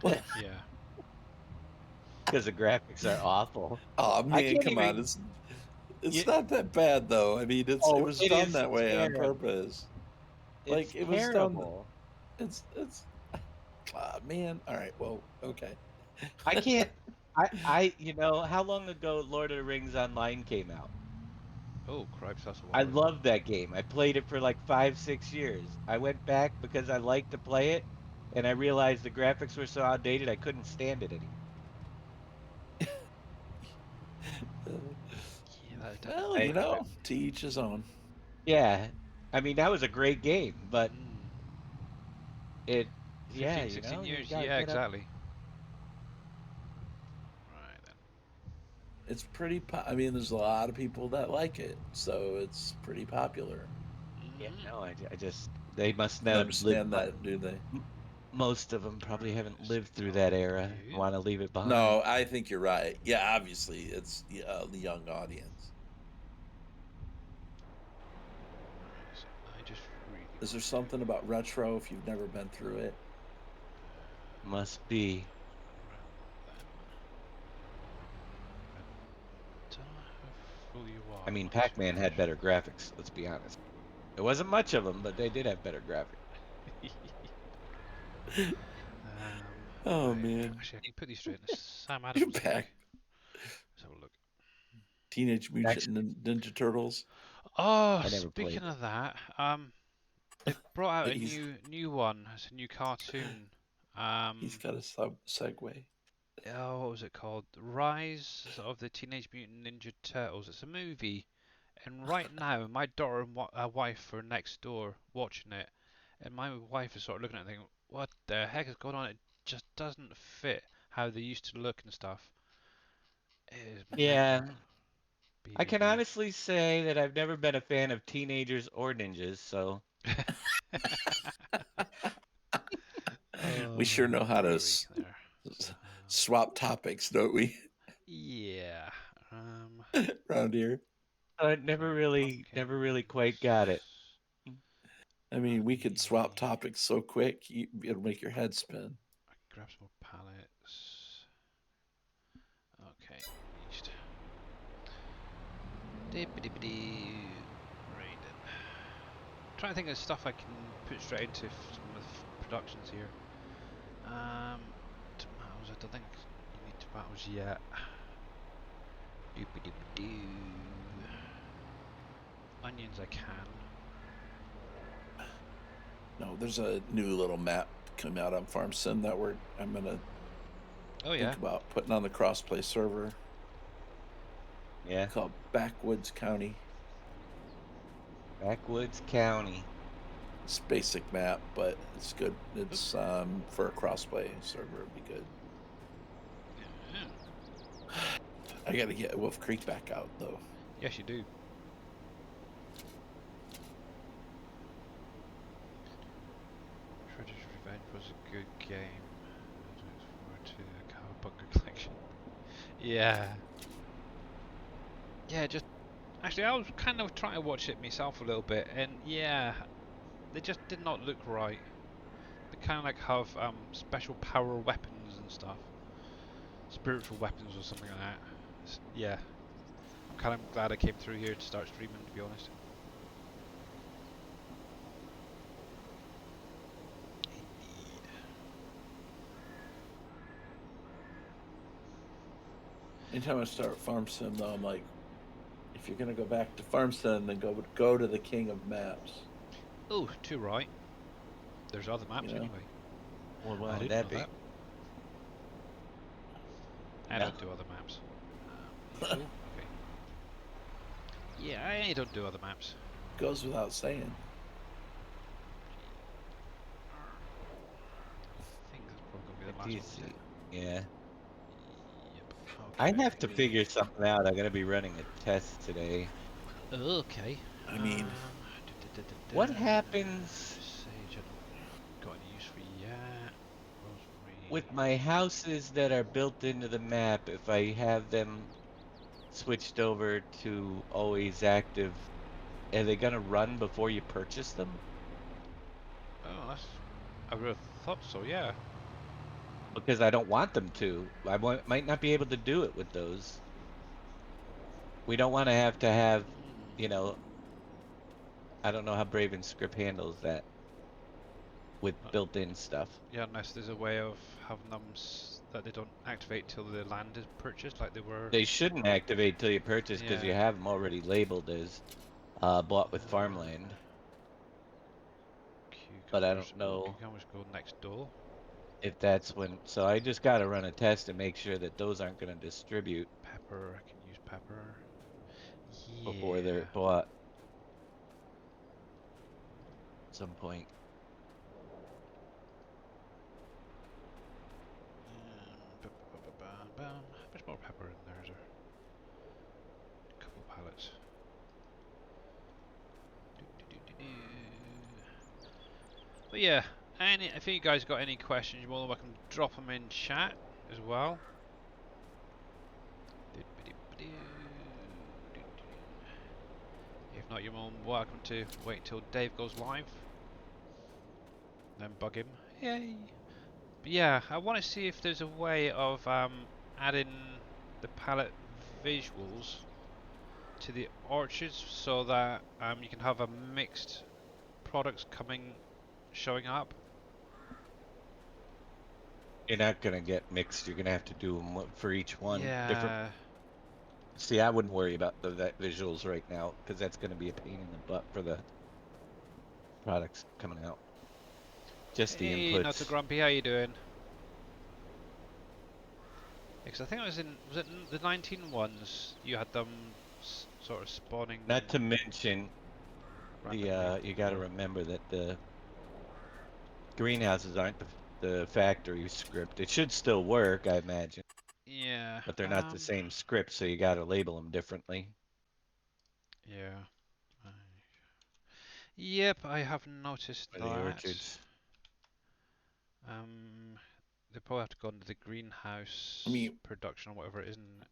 Yeah. Because the graphics are awful. Oh man, come on! It's not that bad though. I mean, it was done that way on purpose. Like it was done. It's man. All right. Well, okay. I can't. You know, how long ago Lord of the Rings Online came out? Oh, cripes, that's a while I ago. loved that game. I played it for like 5-6 years. I went back because I liked to play it, and I realized the graphics were so outdated I couldn't stand it anymore. Well, you know, to each his own. Yeah, I mean that was a great game, but 15, 16 years. Yeah, exactly. Right then. It's pretty. I mean, there's a lot of people that like it, so it's pretty popular. Yeah, no, I just they must not understand that, do they? Most of them probably haven't lived through that era. Want to leave it behind. No, I think you're right. Yeah, obviously, it's the young audience. Is there something about retro if you've never been through it? Must be. I mean, Pac-Man had better graphics, let's be honest. There wasn't much of them, but they did have better graphics. Oh, man. Actually, I can put these straight in the Sam Adams. Let's have a look. Teenage Mutant Ninja Turtles. Oh, speaking of that, they've brought out a new one. It's a new cartoon. He's got a segue. Oh, what was it called? Rise of the Teenage Mutant Ninja Turtles. It's a movie, and right now my daughter and wife are next door watching it, and my wife is sort of looking at it thinking, "What the heck is going on? It just doesn't fit how they used to look and stuff." It is Yeah. mental. I can BBB. honestly say that I've never been a fan of teenagers or ninjas, so. We sure know how to there. swap topics, don't we? Yeah. Around here. I never really quite got it. I mean, we could swap topics so quick, it'll make your head spin. Grab some more pallets. Okay, yeast. Dippity-bitty. Right then. Trying to think of stuff I can put straight into some of the productions here. Tomatoes, I don't think you need tomatoes yet. Doopy-doopy-doo. Onions I can. No, there's a new little map coming out on Farm Sim that I'm gonna think about putting on the crossplay server. Yeah. Called Backwoods County. Backwoods County. It's basic map, but it's good. It's for a crossplay server. It'd be good. I gotta get WolfCreek back out though. Yes, you do. Shredder's Revenge was a good game. I look forward to the Cowabunga collection. Yeah. Yeah, just actually, I was kind of trying to watch it myself a little bit, and yeah, they just did not look right. They kind of like have special power weapons and stuff, spiritual weapons or something like that. Yeah, I'm kind of glad I came through here to start streaming, to be honest. Indeed. Anytime I start Farm Sim, though, I'm like, if you're gonna go back to Farm Sim, then go to the king of maps. Oh, too right. There's other maps anyway. Well, I didn't know that. I don't do other maps. Okay. Yeah, I don't do other maps. Goes without saying. I think that's probably gonna be the last one. Yeah. Yep. Okay. I have to figure something out. I'm gonna be running a test today. Okay. I mean, what happens? Sage, I don't got any use for yet. Rosemary. With my houses that are built into the map, if I have them switched over to always active, are they gonna run before you purchase them? Oh, I would have thought so, yeah. Because I don't want them to. I might not be able to do it with those. We don't want to have, you know, I don't know how Brave and Script handles that with built-in stuff. Yeah, unless there's a way of having them that they don't activate till the land is purchased, like they were. They shouldn't activate till you purchase because you have them already labeled as bought with farmland. But I don't know. You can always go next door. If that's when, so I just got to run a test and make sure that those aren't going to distribute. Pepper, I can use pepper. Yeah. Before they're bought. At some point. How much more pepper in there? Is there? A couple pallets. But yeah, if you guys got any questions, you're more than welcome to drop them in chat as well. If not, you're more than welcome to wait till Dave goes live. Then bug him. Yay! But yeah, I want to see if there's a way of adding the palette visuals to the orchards so that you can have a mixed products showing up. You're not gonna get mixed. You're gonna have to do them for each one. Yeah. Different. See, I wouldn't worry about that visuals right now because that's gonna be a pain in the butt for the products coming out. Just the inputs. Hey, Not So Grumpy, how you doing? Because I think it was it the 19 ones, you had them sort of spawning Not to mention randomly. you got to remember that the greenhouses aren't the factory script. It should still work, I imagine, Yeah, but they're not the same script, so you got to label them differently. yeah. Yep, I have noticed For the that. orchards. They probably have to go into the greenhouse production or whatever it is, isn't it?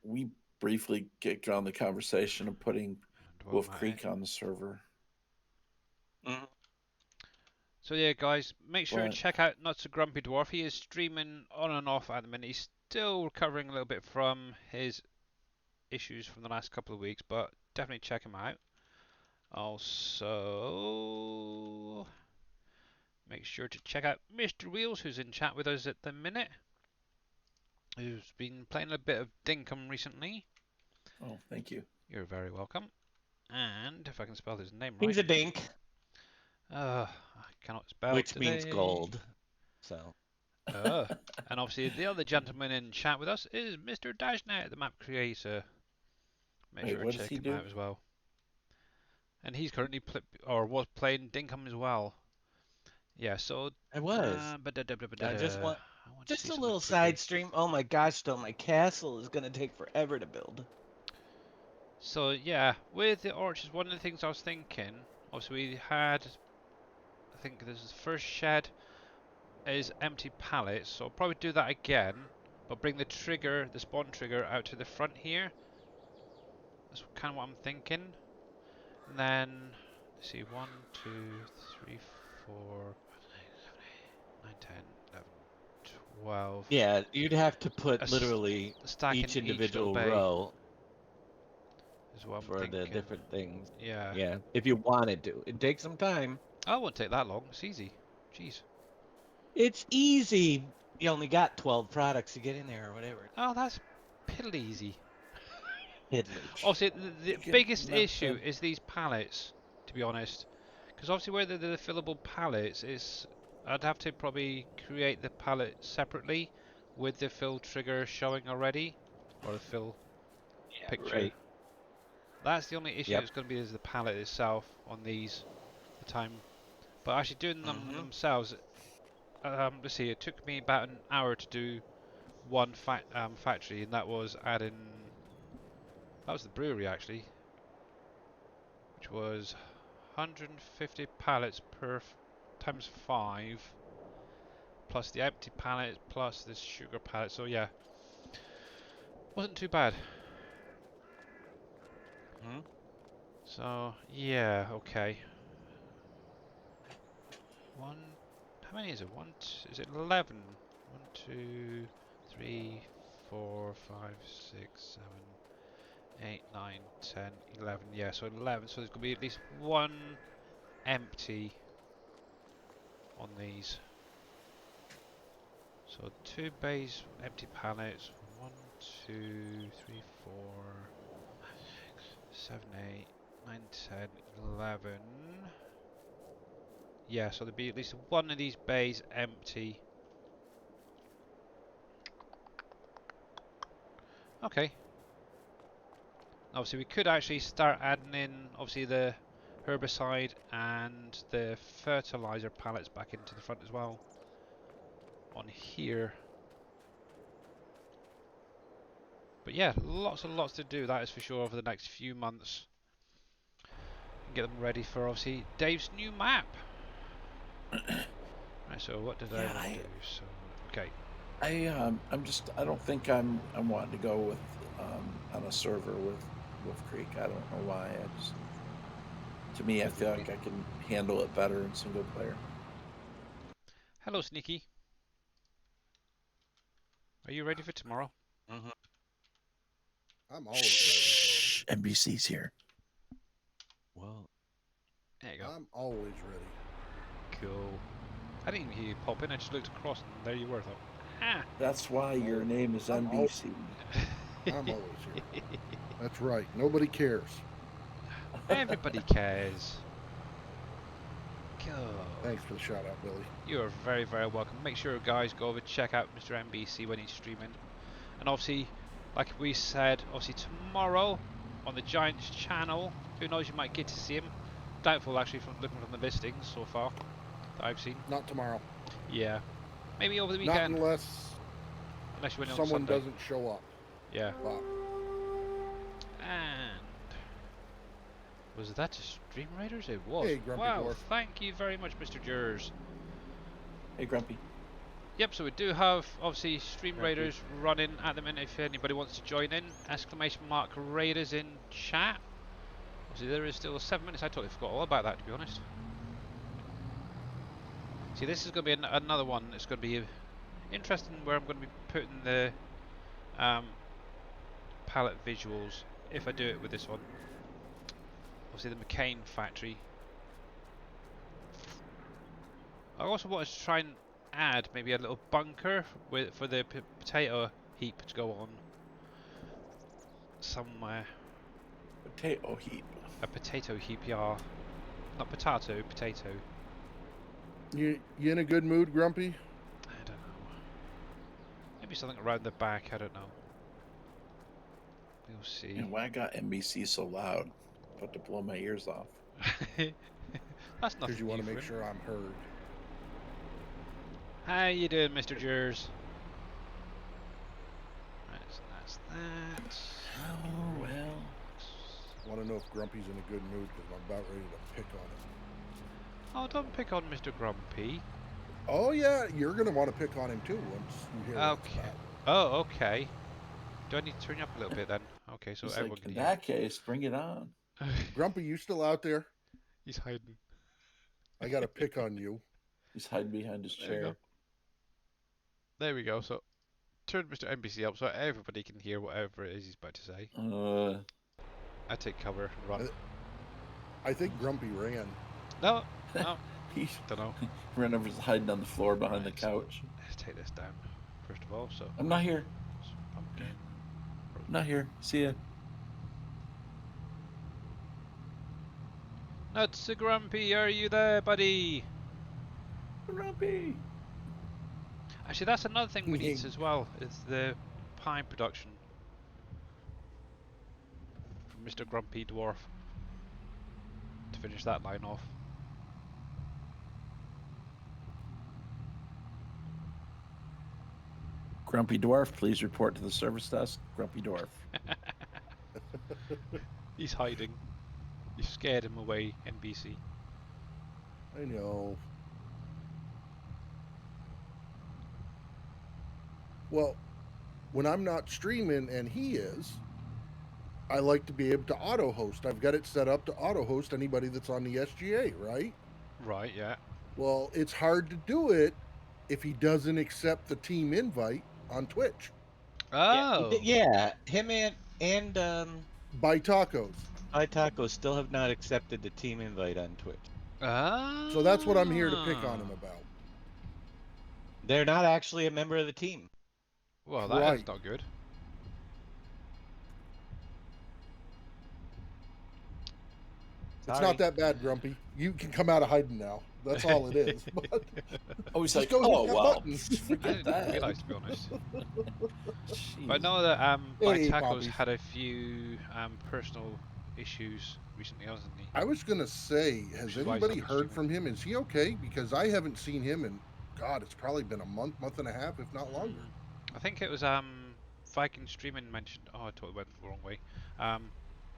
We briefly kicked around the conversation of putting WolfCreek on the server. So yeah, guys, make sure to check out Not So Grumpy Dwarf. He is streaming on and off at the minute. He's still recovering a little bit from his issues from the last couple of weeks, but definitely check him out. Also, make sure to check out Mr. Wheels, who's in chat with us at the minute, who's been playing a bit of Dinkum recently. Oh, thank you. You're very welcome. And if I can spell his name right. He's a dink. I cannot spell Which today. means gold. So. And obviously the other gentleman in chat with us is Mr. Dajnet, the map creator. Make sure to check him out as well. And he's currently was playing Dinkum as well. Yeah, so I was. I just want just a little side stream. Oh my gosh, though, my castle is gonna take forever to build. So yeah, with the orchards, one of the things I was thinking, obviously we had, I think this is the first shed is empty pallets, so I'll probably do that again, but bring the spawn trigger out to the front here. That's kind of what I'm thinking. And then, let's see, 1, 2, 3, 4, 9, 10, 11, 12. Yeah, you'd have to put literally each individual row for the different things. Yeah. Yeah, if you wanted to. It takes some time. Oh, it won't take that long. It's easy. Jeez. It's easy. You only got 12 products to get in there or whatever. Oh, that's piddly easy. Piddly. Obviously, the biggest issue is these pallets, to be honest. Because obviously where they're the fillable pallets, I'd have to probably create the pallet separately with the fill trigger showing already. Or the fill picture. Right. That's the only issue that's going to be is the pallet itself on these, the time. But actually doing them themselves, let's see, it took me about an hour to do one factory, and that was adding, that was the brewery actually, which was 150 pallets per times 5, plus the empty pallet, plus this sugar pallet, so yeah, wasn't too bad. So yeah, okay. How many is it? Is it 11? 1, 2, 3, 4, 5, 6, 7, 8, 9, 10, 11. Yeah, so 11. So there's going to be at least one empty on these. So 2 bays, empty pallets. 1, 2, 3, 4, 5, 6, 7, 8, 9, 10, 11. Yeah, so there'll be at least one of these bays empty. Okay. Obviously we could actually start adding in obviously the herbicide and the fertilizer pallets back into the front as well on here. But yeah, lots and lots to do, that is for sure, over the next few months. Get them ready for obviously Dave's new map. Right, so what did I want to do? So okay. I don't think I'm wanting to go with on a server with WolfCreek. I don't know why. To me, I feel like I can handle it better in single player. Hello, Sneaky. Are you ready for tomorrow? I'm always ready. Shh, NBC's here. Well, there you go. I'm always ready. Cool. I didn't even hear you pop in. I just looked across and there you were. Thought, ah. That's why your name is NBC. I'm always here. That's right. Nobody cares. Everybody cares. Cool. Thanks for the shout out, Billy. You are very, very welcome. Make sure, guys, go over check out Mr. NBC when he's streaming. And obviously, like we said, obviously tomorrow on the Giants channel, who knows, you might get to see him. Doubtful actually from looking from the listings so far that I've seen. Not tomorrow. Yeah, maybe over the Not weekend. unless Unless you win on someone Sunday. doesn't show up. Yeah. Wow. And was that to Stream Raiders? It was. Hey, Grumpy wow, Dwarf. thank you very much, Mr. Jers. Hey, Grumpy. Yep, so we do have obviously Stream Grumpy. Raiders running at the minute. If anybody wants to join in, !! Raiders in chat. Obviously, there is still 7 minutes. I totally forgot all about that, to be honest. See, this is going to be another one. It's going to be interesting where I'm going to be putting the palette visuals if I do it with this one. Obviously, the McCain factory. I also wanted to try and add maybe a little bunker for the potato heap to go on somewhere. Potato heap. A potato heap, yeah. Not potato, potato. You in a good mood, Grumpy? I don't know. Maybe something around the back, I don't know. We'll see. And why I got NBC so loud? About to blow my ears off. That's nothing. Because you want to make friend. sure I'm heard. How you doing, Mr. Jers? Right, so that's that. Oh, well. I want to know if Grumpy's in a good mood because I'm about ready to pick on him. Oh, don't pick on Mr. Grumpy. Oh yeah, you're gonna want to pick on him too once you hear what it's Okay. about. Oh, okay. Do I need to turn you up a little bit then? Okay, so He's everyone like, can in hear. that case, bring it on. Grumpy, you still out there? He's hiding. I gotta pick on you. He's hiding behind his There you chair. go. There we go. So turn Mr. NBC up so everybody can hear whatever it is he's about to say. I take cover and run. I think Grumpy ran. No, no, He don't know. ran over, hiding on the floor behind Right, the so couch. let's take this down first of all. So I'm not here. pumpkin. I'm not here. See ya. Nuts Grumpy, are you there, buddy? Grumpy. Actually, that's another thing we need as well. Is the pie production. From Mr. Grumpy Dwarf. To finish that line off. Grumpy Dwarf, please report to the service desk. Grumpy Dwarf. He's hiding. You scared him away, NBC. I know. Well, when I'm not streaming and he is, I like to be able to auto host. I've got it set up to auto host anybody that's on the SGA, right? Right, yeah. Well, it's hard to do it if he doesn't accept the team invite on Twitch. Oh. Yeah, him and By Tacos. By Tacos still have not accepted the team invite on Twitch. Ah. So that's what I'm here to pick on him about. They're not actually a member of the team. Well, that is not good. It's not that bad, Grumpy. You can come out of hiding now. That's all it is. But Oh, he's just like, go hit oh, that well. button. I Forget didn't that. realise, to be honest. Jeez. But I know that By Hey, Tacos Bobby. had a few personal issues recently, hasn't he? I was going to say, has Which is why he's anybody not heard streaming. from him? Is he okay? Because I haven't seen him in, God, it's probably been a month and a half, if not longer. I think it was Viking Streaming mentioned. Oh, I totally went the wrong way.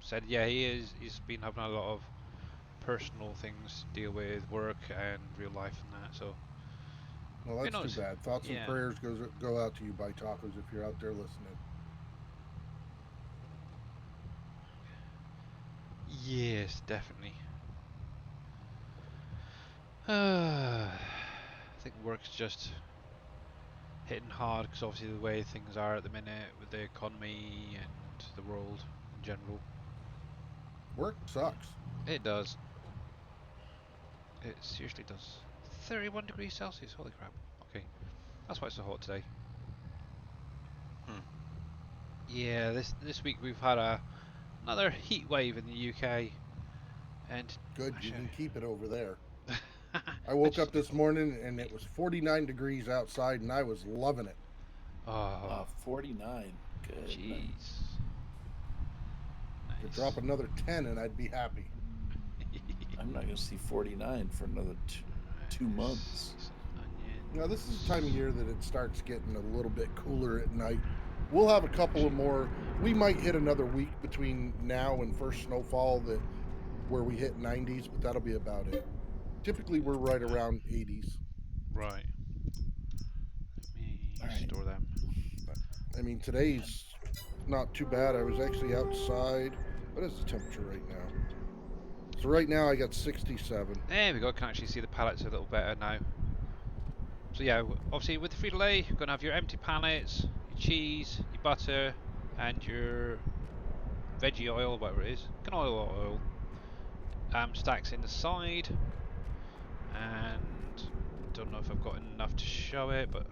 Said yeah, he's been having a lot of personal things to deal with, work and real life and that. So Well, who that's knows? too bad. Thoughts Yeah. and prayers go out to you, By Tacos, if you're out there listening. Yes, definitely. I think work's just hitting hard because obviously the way things are at the minute with the economy and the world in general. Work sucks. It does. It seriously does. 31 degrees Celsius, holy crap. Okay, that's why it's so hot today. Yeah, this week we've had another heat wave in the UK, and Good, you actually, can keep it over there. I woke up this morning and it was 49 degrees outside and I was loving it. Oh, 49. Good. jeez. Could drop another 10 and I'd be happy. I'm not going to see 49 for another two months. Now, this is the time of year that it starts getting a little bit cooler at night. We'll have a couple of more. We might hit another week between now and first snowfall where we hit 90s, but that'll be about it. Typically, we're right around 80s. Right. Let me store them. I mean, today's not too bad. I was actually outside. What is the temperature right now? So right now I got 67. There we go. I can actually see the pallets a little better now. So yeah, obviously with the Frito-Lay, you're gonna have your empty pallets, your cheese, your butter, and your veggie oil, whatever it is, canola oil, stacks in the side. And don't know if I've got enough to show it, but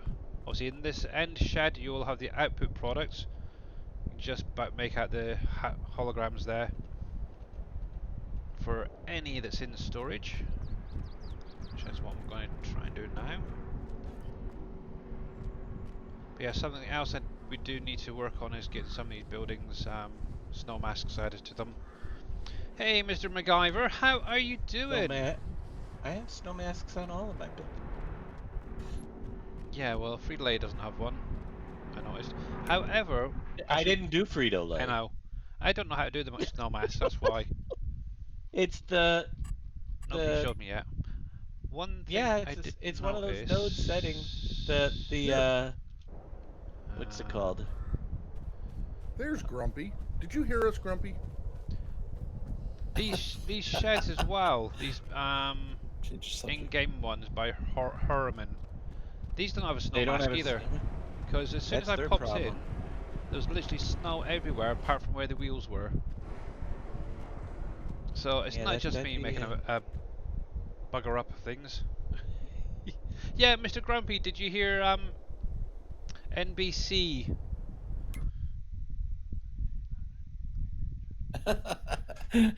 obviously in this end shed you will have the output products. Just about make out the holograms there for any that's in storage, which is what I'm going to try and do now. But yeah, something else that we do need to work on is getting some of these buildings snow masks added to them. Hey, Mr. MacGyver, how are you doing? I have snow masks on all of my buildings. Yeah, well, Frito-Lay doesn't have one, I noticed. However, I didn't do Frito-Lay. I know. I don't know how to do the snow masks, that's why. It's Nobody showed me yet. One thing it's one of those node settings. What's it called? There's Grumpy. Did you hear us, Grumpy? These sheds as well. These in-game ones by Herman. These don't have a snow mask either. Because as soon as I popped in, there was literally snow everywhere apart from where the wheels were. So it's not just me making a bugger up of things. Yeah, Mr. Grumpy, did you hear NBC?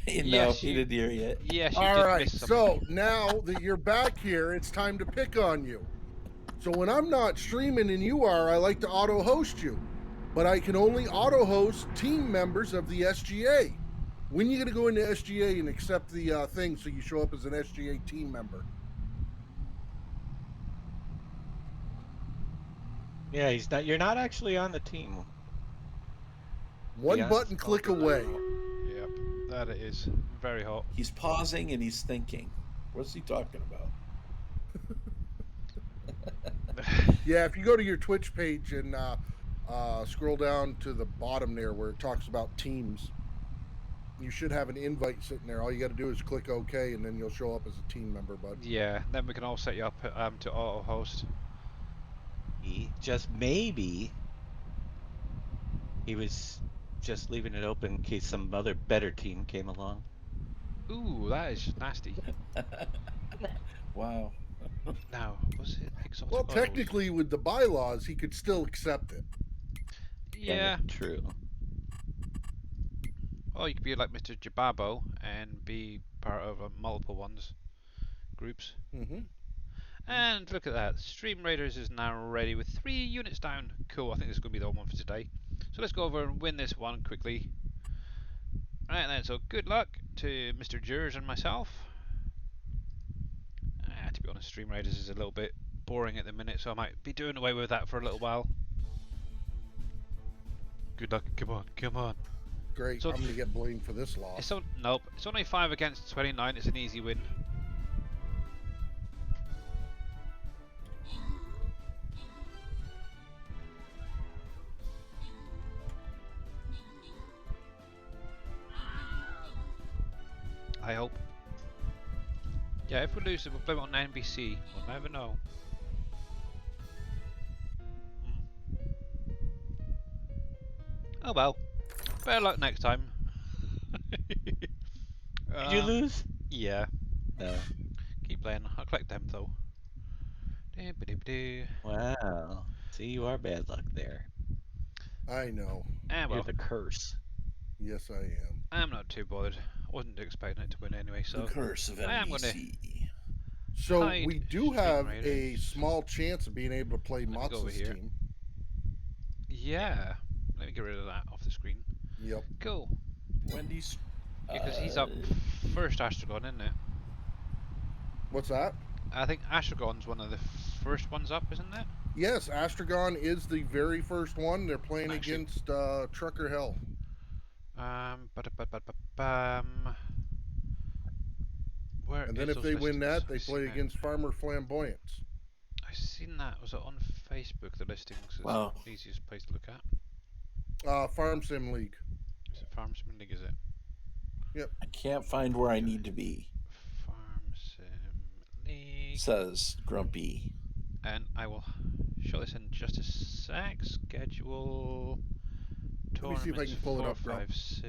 Yes, he didn't hear yet. Yes, you All did right, miss something. so now that you're back here, it's time to pick on you. So when I'm not streaming and you are, I like to auto-host you. But I can only auto-host team members of the SGA. When are you going to go into SGA and accept the thing so you show up as an SGA team member? Yeah, you're not actually on the team. One button click away. Yep, that it is. Very hot. He's pausing and he's thinking. What's he talking about? Yeah, if you go to your Twitch page and scroll down to the bottom there where it talks about teams, you should have an invite sitting there. All you got to do is click OK, and then you'll show up as a team member, bud. Yeah, then we can all set you up to auto-host. Just maybe he was just leaving it open in case some other better team came along. Ooh, that is nasty. Wow. Now, was it exotic Well, oils? technically, with the bylaws, he could still accept it. Yeah. True. Or you could be like Mr. Jababo and be part of multiple groups. Mm-hmm. And look at that, Stream Raiders is now ready with 3 units down. Cool, I think this is going to be the one for today. So let's go over and win this one quickly. Right then, so good luck to Mr. Jers and myself. To be honest, Stream Raiders is a little bit boring at the minute, so I might be doing away with that for a little while. Good luck, come on, come on. Great, so I'm going to get blamed for this loss. Nope, it's only 5 against 29, it's an easy win. I hope. Yeah, if we lose it, we'll blame it on NBC. We'll never know. Oh well. Better luck next time. Did you lose? Yeah. No. Keep playing. I'll collect them though. Wow. See, you are bad luck there. I know. Well. You're the curse. Yes, I am. I'm not too bothered. I wasn't expecting it to win anyway, so the curse of NBC. I am gonna. So we do have a small chance of being able to play Matsu's team. Yeah. Let me get rid of that off the screen. Yep. Cool. Wendy's. Because he's up first, Astragon, isn't it? What's that? I think Astragon's one of the first ones up, isn't it? Yes, Astragon is the very first one. They're playing against Trucker Hell. Where and then is if those they win listings? that, they play against Farmer Flamboyance. I've seen that. Was it on Facebook, the listings? It's Wow. the easiest place to look at. Farm Sim League. Is it Farm Sim League, is it? Yep. I can't find where I need to be. Farm Sim League. Says Grumpy. And I will show this in just a sec. Schedule. Let me see if I can pull it up, 4, 5, 6.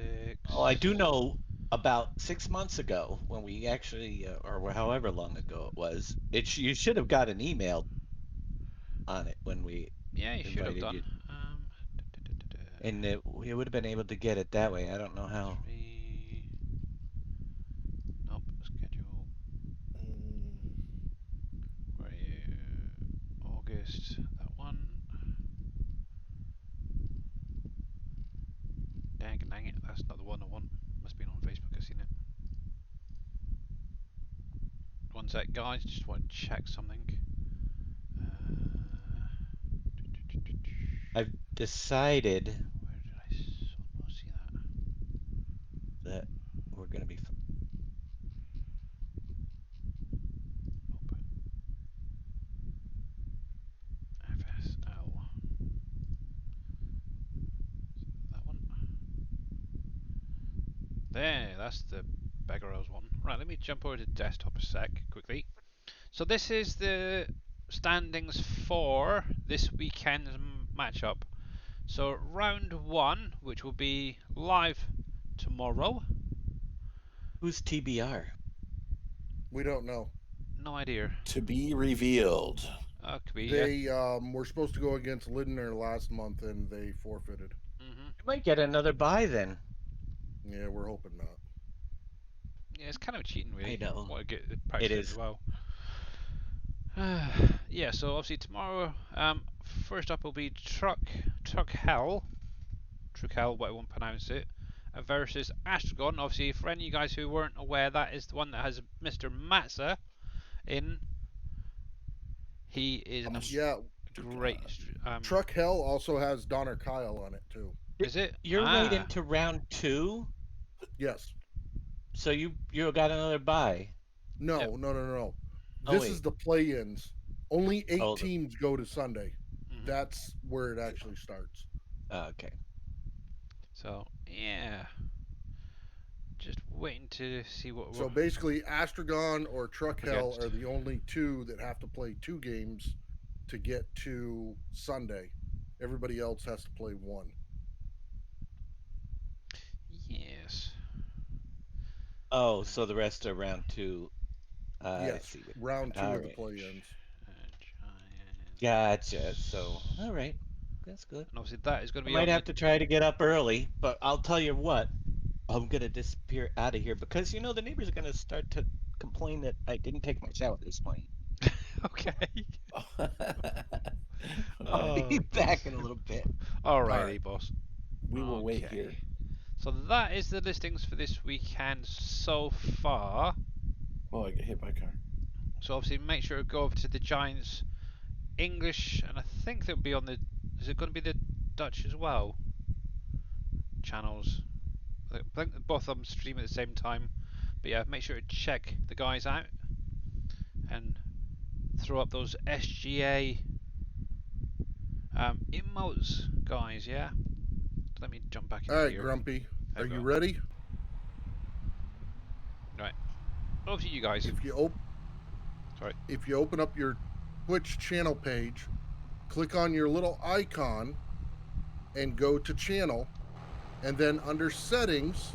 Oh, I do know about 6 months ago when we actually, or however long ago it was, you should have got an email on it when we Yeah, you should have invited done. you. And we would have been able to get it that way. I don't know how. 3. Nope. Schedule. Where are you? August. That one. Dang it. That's not the one I want. Must have been on Facebook. I've seen it. One sec, guys. Just want to check something. I've decided Where did I see that? that we're going to be. FSL. That one. There, that's the beggar I was wanting. Right, let me jump over to desktop a sec, quickly. So this is the standings for this weekend's matchup. So round 1, which will be live tomorrow. Who's TBR? We don't know. No idea. To be revealed. Could be, They were supposed to go against Lindner last month, and they forfeited. You might get another bye then. Yeah, we're hoping not. Yeah, it's kind of cheating, really. I know. Want to get the price It is. as well. Yeah, so obviously tomorrow, first up will be Truck Hell, whatever you want to pronounce it, versus Astragon. Obviously, for any of you guys who weren't aware, that is the one that has Mr. Matza in. He is great. Truck Hell also has Donner Kyle on it too. Is it? You're right into round 2. Yes. So you got another bye. No, Yep. no. Oh, This wait. is the play-ins. Only 8 teams go to Sunday. That's where it actually starts. Okay. So yeah, just waiting to see what. So basically, Astragon or Truck Hell are the only 2 that have to play 2 games to get to Sunday. Everybody else has to play 1. Yes. Oh, so the rest are round 2. Yes, I see. round 2 of the play-ins. Gotcha. So, all right, that's good. And obviously that is going to be. I might have to try to get up early, but I'll tell you what, I'm gonna disappear out of here because the neighbors are gonna start to complain that I didn't take my shower this morning. Okay. I'll be back in a little bit. Alrighty, boss. We will wait here. So that is the listings for this weekend so far. Oh, I got hit by a car. So obviously make sure to go over to the Giants English, and I think they'll be on the. Is it going to be the Dutch as well? Channels. I think both of them stream at the same time. But yeah, make sure to check the guys out and throw up those SGA emotes, guys. Yeah. Let me jump back in here. All right, Grumpy. Are you ready? Right. Over to you guys. If you open up your Twitch channel page, click on your little icon and go to channel, and then under settings,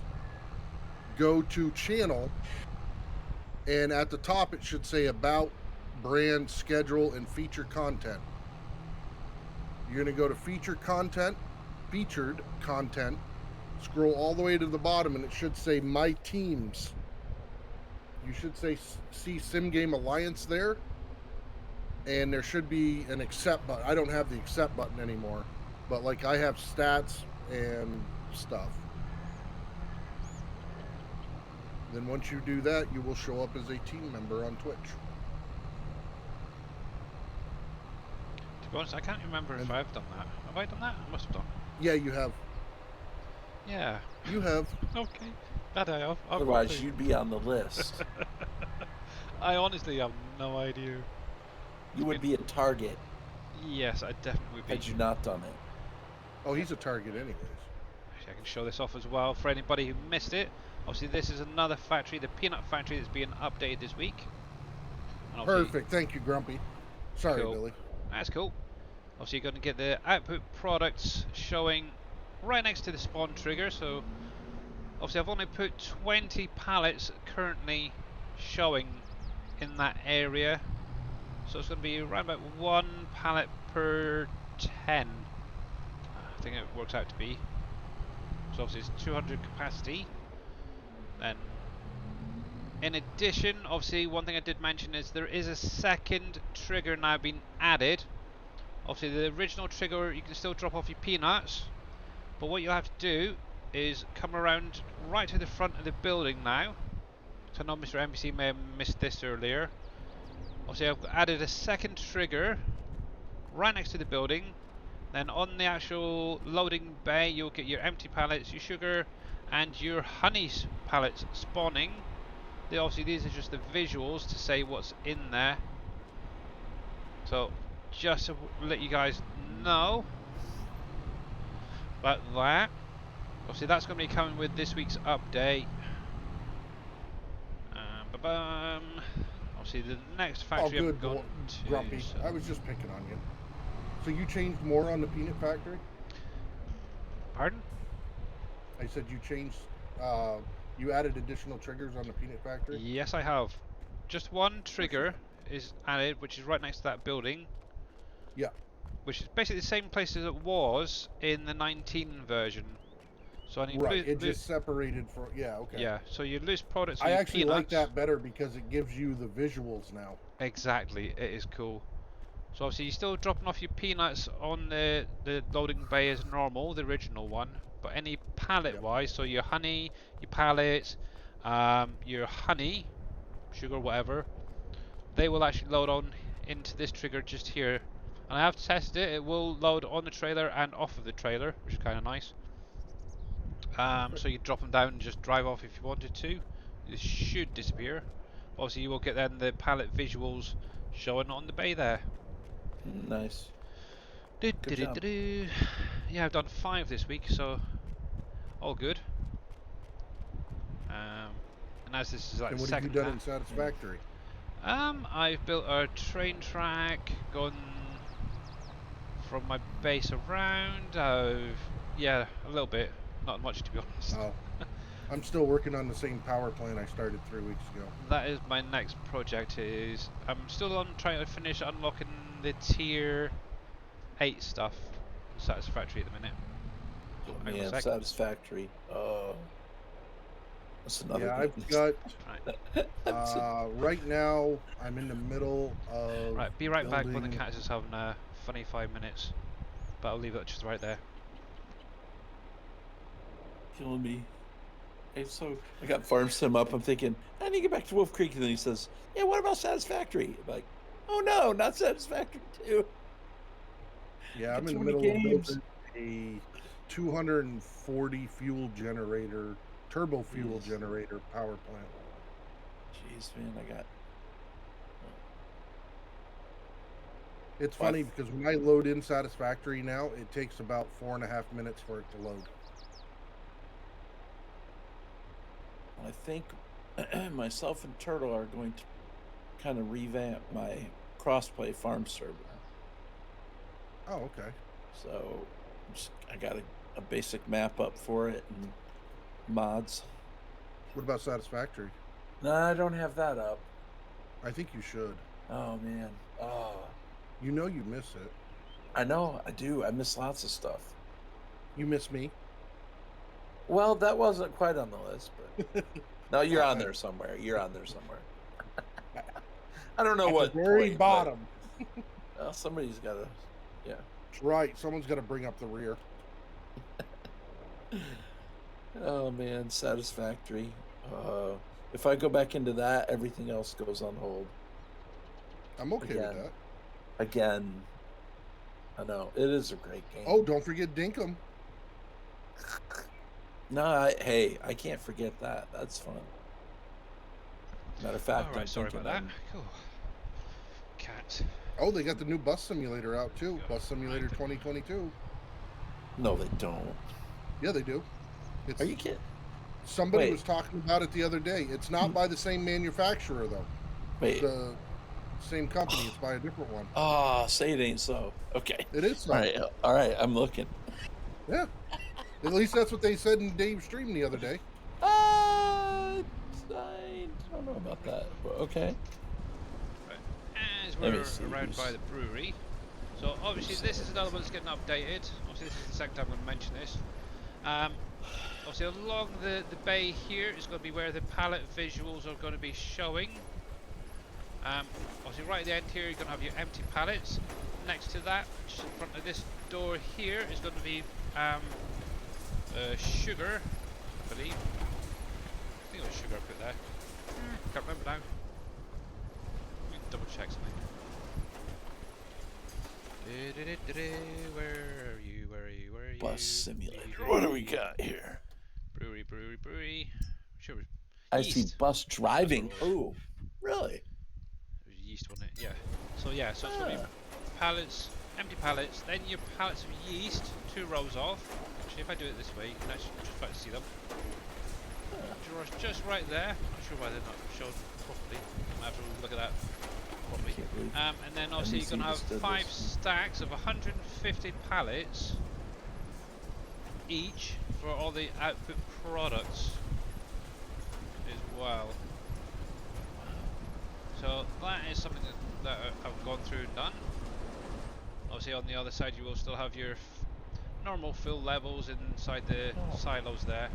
go to channel, and at the top it should say about, brand, schedule, and feature content. You're going to go to featured content, scroll all the way to the bottom, and it should say my teams. You should see Sim Game Alliance there, and there should be an accept button. I don't have the accept button anymore. But like I have stats and stuff. Then once you do that, you will show up as a team member on Twitch. To be honest, I can't remember if I've done that. Have I done that? I must have done. Yeah, you have. Yeah. You have. Okay. That I have. Otherwise, you'd be on the list. I honestly have no idea. You would be a target. Yes, I definitely would be. Had you not done it. Oh, he's a target anyways. Actually, I can show this off as well for anybody who missed it. Obviously, this is another factory, the peanut factory, that's being updated this week. Perfect. Thank you, Grumpy. Sorry, cool. Billy. That's cool. Obviously, you're going to get the output products showing right next to the spawn trigger. So, obviously, I've only put 20 pallets currently showing in that area. So it's going to be around about 1 pallet per 10. I think it works out to be. So obviously it's 200 capacity. Then, in addition, obviously one thing I did mention is there is a second trigger now being added. Obviously the original trigger, you can still drop off your peanuts, but what you'll have to do is come around right to the front of the building now. So I know Mr. NBC may have missed this earlier. Obviously I've added a second trigger right next to the building. Then on the actual loading bay you'll get your empty pallets, your sugar and your honey pallets spawning. Obviously these are just the visuals to say what's in there. So just to let you guys know about that. Obviously that's going to be coming with this week's update. Obviously the next factory good, I've gone to. Grumpy. I was just picking on you. So you changed more on the peanut factory? Pardon? I said you changed, you added additional triggers on the peanut factory? Yes, I have. Just one trigger is added, which is right next to that building. Yeah. Which is basically the same place as it was in the 19 version. So I need it just separated for, yeah, okay. Yeah, so your loose products. I actually like that better because it gives you the visuals now. Exactly, it is cool. So obviously you're still dropping off your peanuts on the loading bay as normal, the original one. But any pallet wise, so your honey, your pallets, your honey, sugar, whatever, they will actually load on into this trigger just here. And I have tested it, it will load on the trailer and off of the trailer, which is kind of nice. So you drop them down and just drive off if you wanted to. This should disappear. Obviously you will get then the pallet visuals showing on the bay there. Nice. Good job. Yeah, I've done 5 this week, so all good. And as this is like the second. And what have you done in Satisfactory? I've built a train track, gone from my base around. Yeah, a little bit, not much to be honest. Oh. I'm still working on the same power plant I started 3 weeks ago. That is my next project. I'm still on trying to finish unlocking the tier 8 stuff. Satisfactory at the minute. Oh, man, Satisfactory. That's another. Yeah, I've got. Right now, I'm in the middle of. Right, be right back when the cat is having a funny 5 minutes. But I'll leave that just right there. Killing me. Hey, so I got Farm Sim up. I'm thinking, I need to get back to WolfCreek. And then he says, yeah, what about Satisfactory? I'm like, oh no, not Satisfactory too. Yeah, I'm in the middle of building a 240 fuel generator, turbo fuel generator power plant. Jeez, man, I got. It's funny because when I load in Satisfactory now, it takes about 4.5 minutes for it to load. I think myself and Turtle are going to kind of revamp my crossplay farm server. Oh, okay. So I got a basic map up for it and mods. What about Satisfactory? No, I don't have that up. I think you should. Oh, man. Oh. You know you miss it. I know, I do. I miss lots of stuff. You miss me? Well, that wasn't quite on the list, but no, you're on there somewhere. You're on there somewhere. I don't know at what the very point, bottom. Well, somebody's got to, yeah. Right, someone's got to bring up the rear. Oh man, Satisfactory. If I go back into that, everything else goes on hold. I'm okay with that. Again, I know it is a great game. Oh, don't forget Dinkum. No, hey, I can't forget that. That's fun. Matter of fact, All right, sorry about that. Cool. Cats. Oh, they got the new Bus Simulator out too. Bus Simulator 2022. No, they don't. Yeah, they do. Are you kidding? Somebody was talking about it the other day. It's not by the same manufacturer though. Wait. The same company. It's by a different one. Oh, say it ain't so. Okay. It is so. All right. I'm looking. Yeah. At least that's what they said in Dave's stream the other day. I don't know about that. But okay. As we're around by the brewery, so obviously this is another one that's getting updated. Obviously this is the second time I'm going to mention this. Obviously along the bay here is going to be where the palette visuals are going to be showing. Obviously right at the end here you're going to have your empty pallets. Next to that, just in front of this door here, is going to be sugar, I believe. I think it was sugar I put there. Can't remember now. Let me double check something. Where are you? Where are you? Where are you? Bus Simulator. What do we got here? Brewery. Sure. I see bus driving. Oh, really? There's yeast on it. Yeah. So it's going to be pallets, empty pallets, then your pallets of yeast, 2 rows off. Actually, if I do it this way, you can actually just about to see them. Drawers just right there. Not sure why they're not shown properly. I have to look at that properly. And then obviously you're going to have 5 stacks of 150 pallets each for all the output products as well. So that is something that I've gone through and done. Obviously on the other side you will still have your normal fill levels inside the silos there.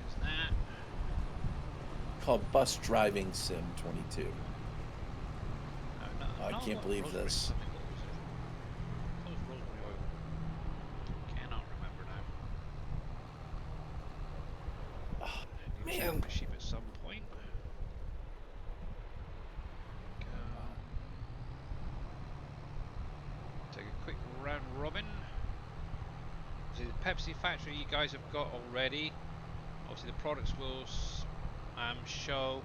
There's that. Called Bus Driving Sim 22. I can't believe this. Cannot remember now. Oh, man. My sheep at some point. Take a quick round robin. So the Pepsi factory you guys have got already. Obviously the products will show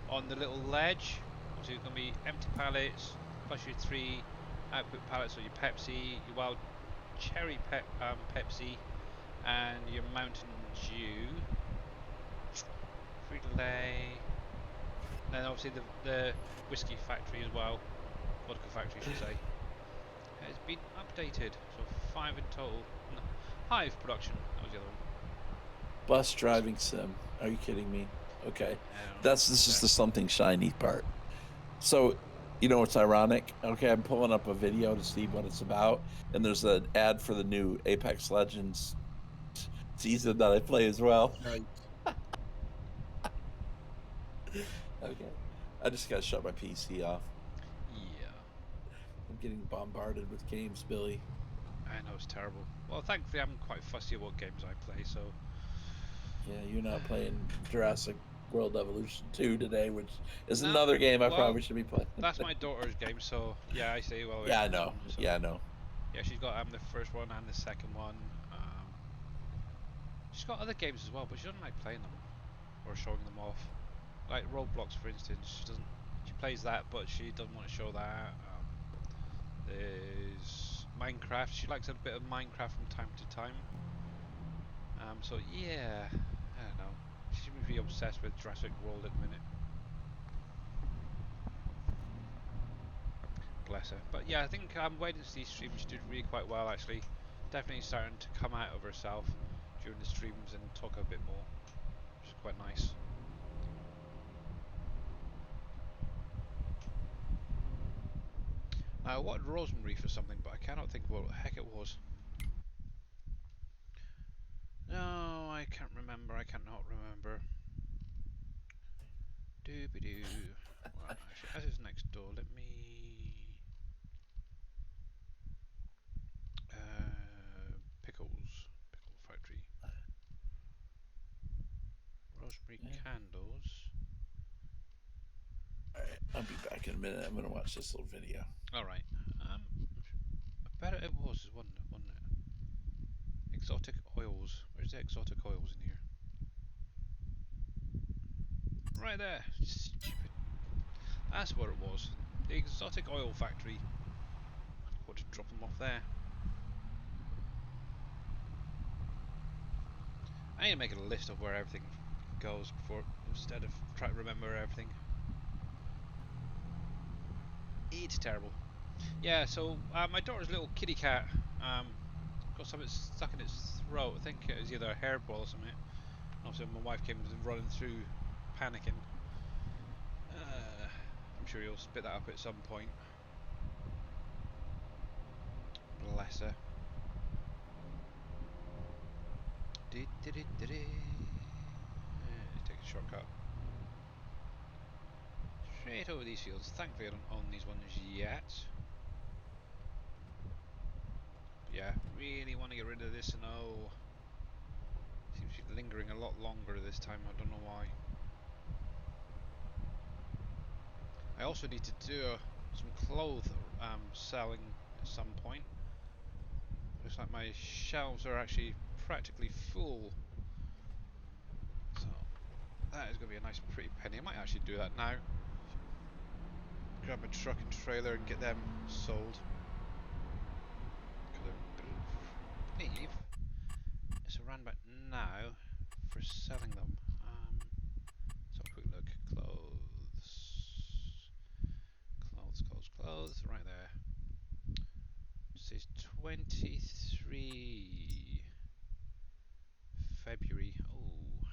on the little ledge. Obviously it's going to be empty pallets plus your 3 output pallets, so your Pepsi, your wild cherry Pepsi, and your Mountain Dew, Frito-Lay, and then obviously the whiskey factory as well, vodka factory I should say, has been updated, so 5 in total. No, Hive production, that was the other one. Bus Driving Sim, are you kidding me? Okay, this is the something shiny part. So, you know what's ironic? Okay, I'm pulling up a video to see what it's about, and there's an ad for the new Apex Legends season that I play as well. Right. Okay, I just gotta shut my PC off. Yeah. I'm getting bombarded with games, Billy. I know, it's terrible. Well, thankfully I'm quite fussy about what games I play, so... Yeah, you're not playing Jurassic World Evolution 2 today, which is another game I probably should be playing. That's my daughter's game, so yeah, I say well. Yeah, I know. So. Yeah, I know. Yeah, she's got the first one and the second one. She's got other games as well, but she doesn't like playing them or showing them off. Like Roblox, for instance, she doesn't. She plays that, but she doesn't want to show that. There's Minecraft. She likes a bit of Minecraft from time to time. So yeah, I don't know. She seems to be obsessed with Jurassic World at the minute. Bless her. But yeah, I think Wednesday streams did really quite well actually. Definitely starting to come out of herself during the streams and talk a bit more, which is quite nice. I wanted rosemary for something, but I cannot think what the heck it was. No, I can't remember. I cannot remember. Doobie doo. Well, actually, as it's next door, let me. rosemary candles. Alright, I'll be back in a minute. I'm going to watch this little video. Alright. I bet it was, wasn't it? Exotic oils. Where's the exotic oils in here? Right there. Stupid. That's what it was. The exotic oil factory. Got to drop them off there. I need to make a list of where everything goes before, instead of trying to remember everything. It's terrible. Yeah, so my daughter's little kitty cat got something stuck in its throat. I think it was either a hairball or something. And also, my wife came running through, panicking. I'm sure he'll spit that up at some point. Bless her. Take a shortcut. Straight over these fields. Thankfully, I don't own these ones yet. But yeah, really want to get rid of this snow. Seems to be lingering a lot longer this time. I don't know why. I also need to do some clothes selling at some point. Looks like my shelves are actually practically full. So that is going to be a nice pretty penny. I might actually do that now. Grab a truck and trailer and get them sold. Because I believe it's around about now for selling them. Let's have a quick look. Clothes, right there. It says 23 February. Oh,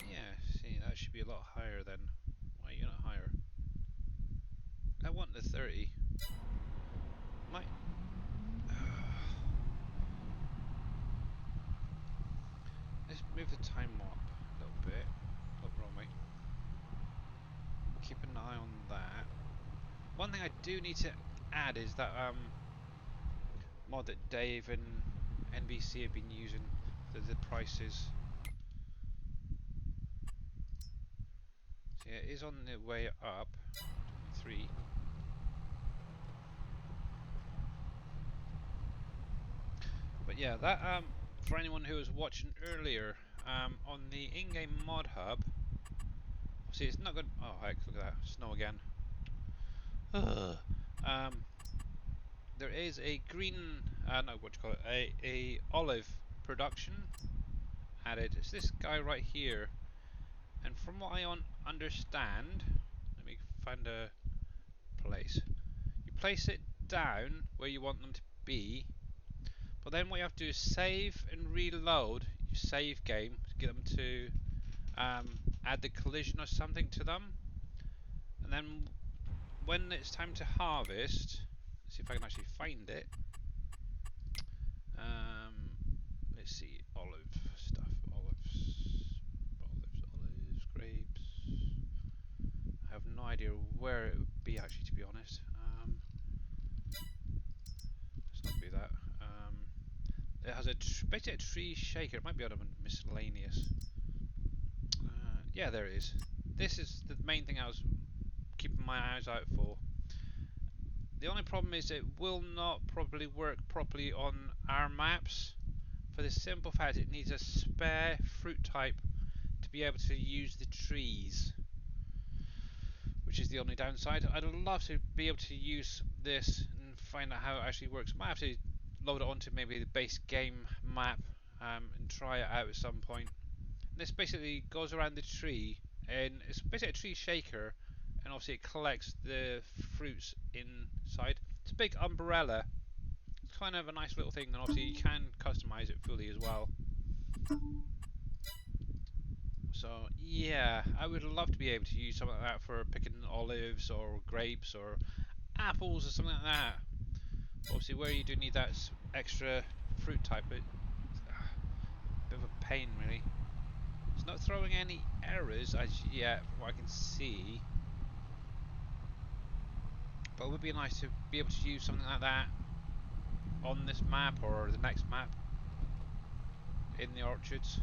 yeah. See, that should be a lot higher then. Why are you not higher? I want the 30. Might. Let's move the time up a little bit. Oh, wrong way. Keep an eye on that. One thing I do need to add is that mod that Dave and NBC have been using, the prices. So yeah, it is on the way up. 3. But yeah, that for anyone who was watching earlier, on the in-game mod hub. See, it's not good. Oh heck, look at that, snow again. There is a green, no, what do you call it? A olive production added. It's this guy right here, and from what I understand, let me find a place. You place it down where you want them to be, but then what you have to do is save and reload your save game to get them to add the collision or something to them, and then when it's time to harvest, let's see if I can actually find it. Let's see, olive stuff, olives, grapes. I have no idea where it would be actually, to be honest. Let's not do that. It has basically a tree shaker. It might be out of miscellaneous. Yeah, there it is. This is the main thing I was keeping my eyes out for. The only problem is it will not probably work properly on our maps, for the simple fact it needs a spare fruit type to be able to use the trees, which is the only downside. I'd love to be able to use this and find out how it actually works. Might have to load it onto maybe the base game map and try it out at some point. And this basically goes around the tree, and it's basically a tree shaker, and obviously it collects the fruits inside. It's a big umbrella. It's kind of a nice little thing, and obviously you can customize it fully as well. So yeah, I would love to be able to use something like that for picking olives or grapes or apples or something like that. Obviously where you do need that extra fruit type, it's a bit of a pain really. It's not throwing any errors as yet from what I can see, but it would be nice to be able to use something like that on this map or the next map in the orchards.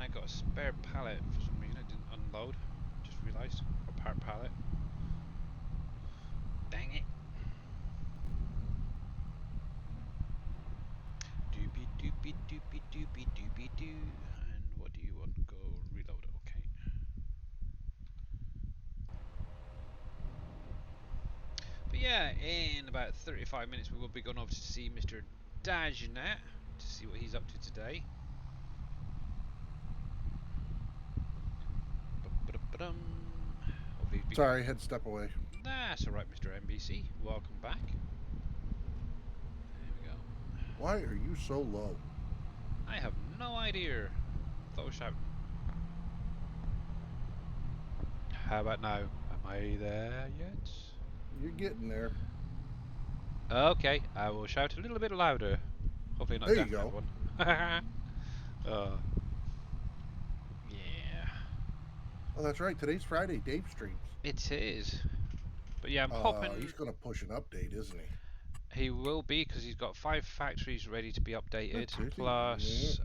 I got a spare pallet for some reason. It didn't unload. Just realised. A part pallet. Dang it. Doopy doopy doopy doopy doopy doo. And what do you want? Go reload. Okay. But yeah, in about 35 minutes we will be going over to see Mr. Dajnet to see what he's up to today. Sorry, I had to step away. That's alright, Mr. NBC. Welcome back. There we go. Why are you so low? I have no idea. Thought I was shouting. How about now? Am I there yet? You're getting there. Okay, I will shout a little bit louder. Hopefully not There you deafen go. everyone. Yeah. Oh, that's right. Today's Friday. Dave streams. It is. But yeah, I'm hoping... He's going to push an update, isn't he? He will be, because he's got 5 factories ready to be updated. Plus,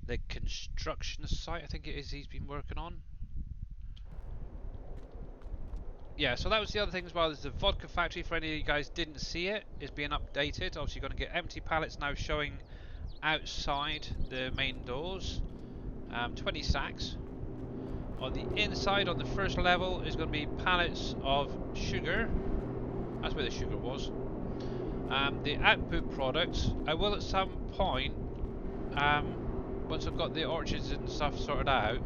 the construction site, I think it is, he's been working on. Yeah, so that was the other thing as well. There's the vodka factory, for any of you guys didn't see it, is being updated. Obviously, you're going to get empty pallets now showing outside the main doors. 20 sacks. On the inside, on the first level, is going to be pallets of sugar. That's where the sugar was. The output products, I will at some point, once I've got the orchards and stuff sorted out,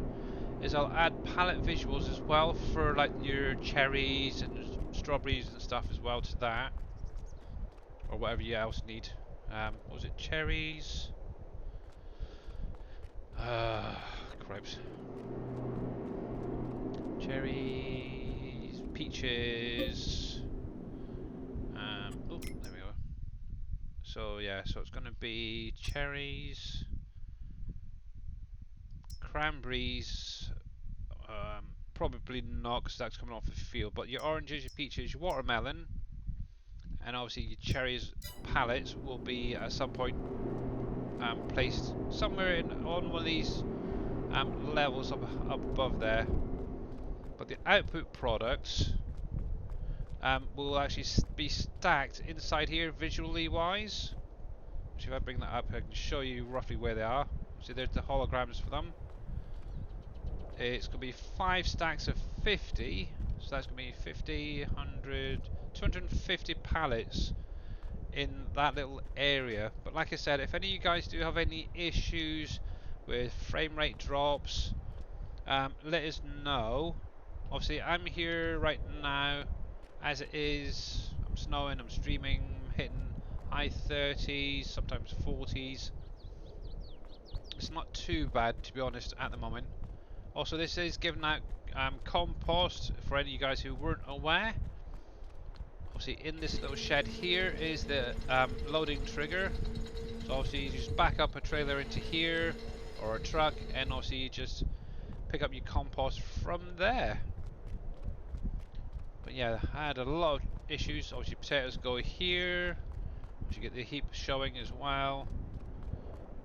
is I'll add palette visuals as well for like your cherries and strawberries and stuff as well to that, or whatever you else need. What was it? Cherries. Cripes. Cherries, peaches. Oh, there we go. So yeah, so it's going to be cherries, cranberries. Probably not, because that's coming off the field. But your oranges, your peaches, your watermelon, and obviously your cherries pallets will be at some point placed somewhere on one of these levels up above there. But the output products will actually be stacked inside here visually wise. So if I bring that up, I can show you roughly where they are. See, there's the holograms for them. It's going to be 5 stacks of 50, so that's going to be 50, 100, 250 pallets in that little area. But like I said, if any of you guys do have any issues with frame rate drops, let us know. Obviously, I'm here right now as it is. I'm snowing, I'm streaming, hitting high 30s, sometimes 40s. It's not too bad, to be honest, at the moment. Also, this is giving out compost for any of you guys who weren't aware. Obviously, in this little shed here is the loading trigger. So obviously, you just back up a trailer into here or a truck, and obviously you just pick up your compost from there. But yeah, I had a lot of issues. Obviously, potatoes go here. You get the heap showing as well.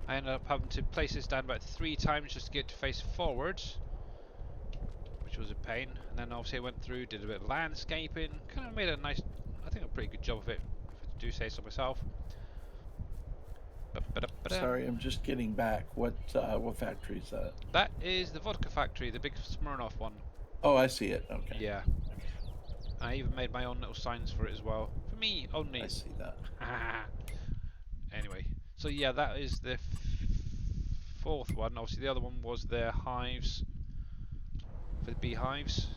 I ended up having to place this down about 3 times just to get it to face forwards, which was a pain. And then obviously I went through, did a bit of landscaping, kind of made a nice, I think a pretty good job of it, if I do say so myself. Sorry, I'm just getting back. What factory is that? That is the vodka factory, the big Smirnoff one. Oh, I see it. Okay. Yeah. I even made my own little signs for it as well. For me only. I see that. Anyway, so yeah, that is the 4th one. Obviously the other one was the hives, for the beehives.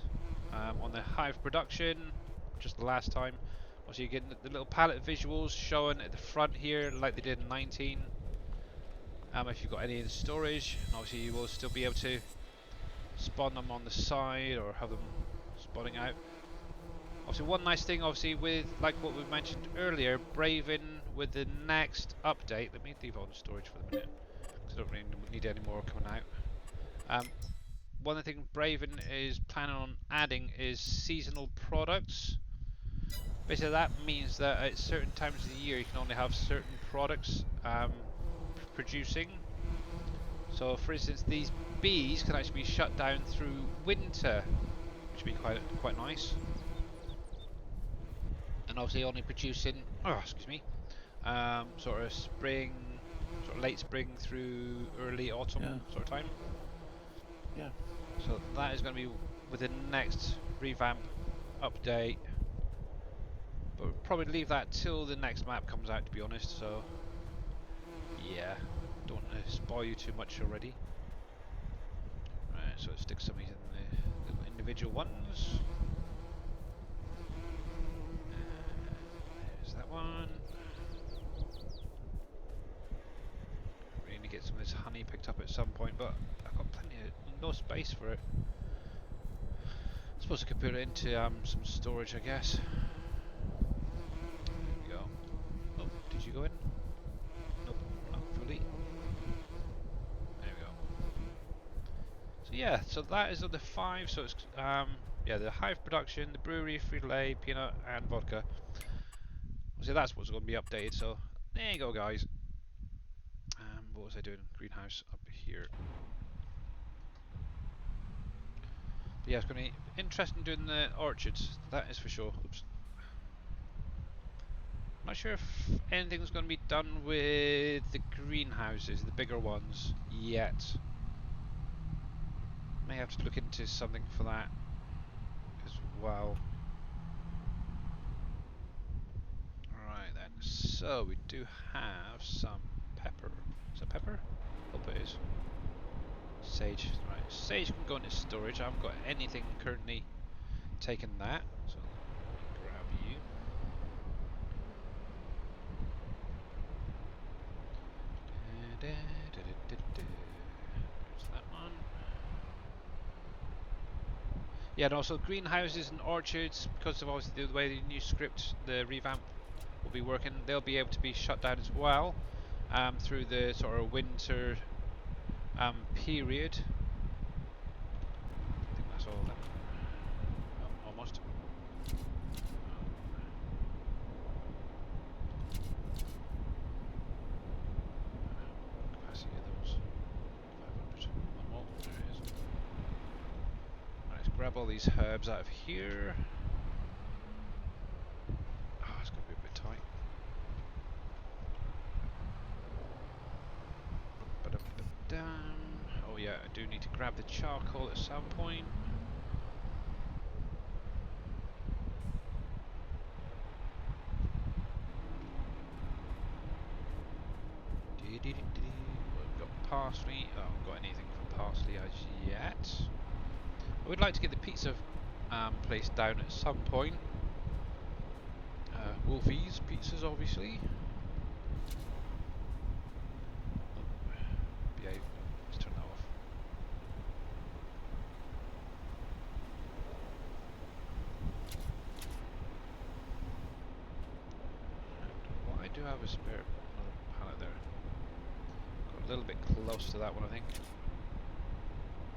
On the hive production, just the last time. Obviously you get the little palette visuals showing at the front here like they did in 19. If you've got any in storage, and obviously you will still be able to spawn them on the side or have them spawning out. Obviously one nice thing, obviously, with like what we mentioned earlier, Braven with the next update. Let me leave it on storage for the minute, because I don't really need any more coming out. One of the things Braven is planning on adding is seasonal products. Basically that means that at certain times of the year you can only have certain products producing. So, for instance, these bees can actually be shut down through winter, which would be quite nice. And obviously, only producing, sort of spring, sort of late spring through early autumn sort of time. Yeah. So that is going to be with the next revamp update. But we'll probably leave that till the next map comes out, to be honest. So yeah, don't want to spoil you too much already. Right, so let's stick some of these in the little individual ones. There's that one. We need to get some of this honey picked up at some point, but I've got no space for it. I suppose I could put it into some storage, I guess. There we go. Oh, did you go in? Nope, not fully. There we go. So yeah, so that is of the 5. So it's yeah, the hive production, the brewery, Frito-Lay, peanut, and vodka. So that's what's going to be updated. So there you go, guys. What was I doing? Greenhouse up here. But yeah, it's going to be interesting doing the orchards. That is for sure. Oops. Not sure if anything's going to be done with the greenhouses, the bigger ones, yet. May have to look into something for that as well. Right then, so we do have some pepper. Is that pepper? Hope it is. Sage, right. Sage can go into storage. I haven't got anything currently taking that, so let me grab you. There's that one. Yeah, and also greenhouses and orchards, because of obviously the way the new script, the revamp will be working, they'll be able to be shut down as well through the sort of winter period. I think that's all of them. Oh, almost. Capacity of those 500. One more. There it is. Right, let's grab all these herbs out of here. Oh, it's going to be a bit tight. Oh yeah, I do need to grab the charcoal at some point. We've got parsley. Oh, I haven't got anything from parsley as yet. I would like to get the pizza place down at some point. Wolfie's pizzas, obviously. Behave. Let's turn that off. And what I do have a spare another pallet there. Got a little bit close to that one, I think.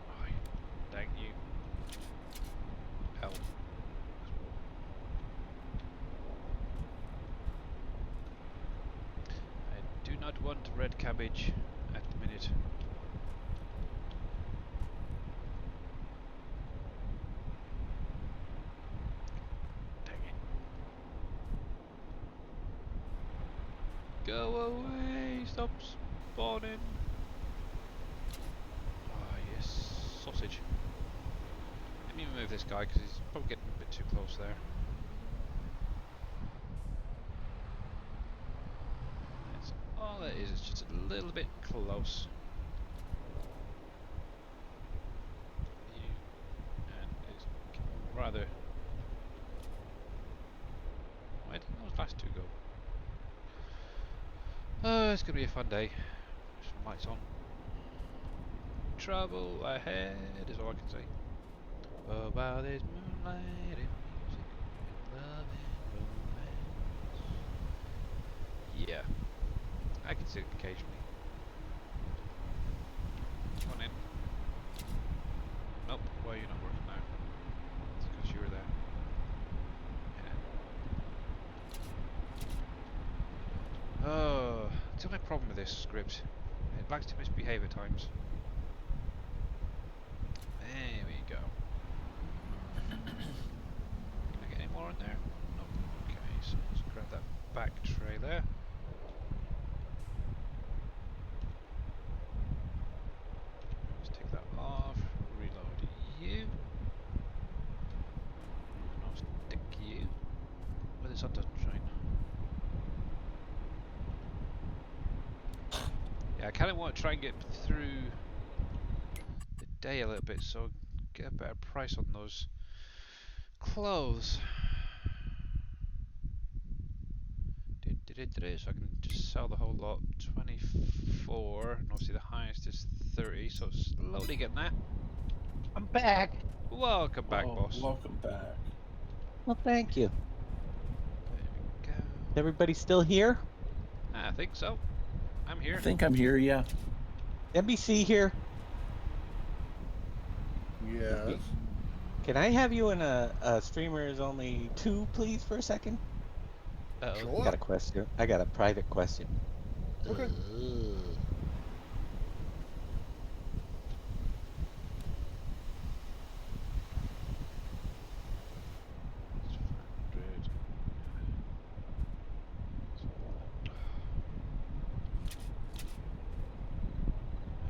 Oh, dang you. Hell. I do not want red cabbage at the minute. Dang it. Go away! Stop spawning! Ah, yes. Sausage. Let me move this guy because he's probably getting a bit too close there. That's all it is, it's just a little bit close. And it's rather... Why didn't those last two go? Oh, it's going to be a fun day. Some lights on. Trouble ahead is all I can say. Oh, wow, there's moonlight and music and love and romance. Yeah, I can see it occasionally. Come on in. Nope, why are you not working now? It's because you were there. Yeah. Oh, it's the only problem with this script. It likes to misbehave at times. There we go. Can I get any more in there? Nope. Okay, so let's grab that back trailer. Let's take that off. Reload you. And I'll stick you with this under train. Yeah, I kind of want to try and get through the day a little bit, so get a better price on those clothes. So I can just sell the whole lot. 24, and obviously the highest is 30, so slowly getting there. I'm back. Welcome back, boss. Welcome back. Well, thank you. There we go. Is everybody still here? I think so. I'm here. I think I'm here, yeah. NBC here. Yes. Can I have you in a streamers only 2, please, for a second? Uh-oh. I got a question. I got a private question. Okay.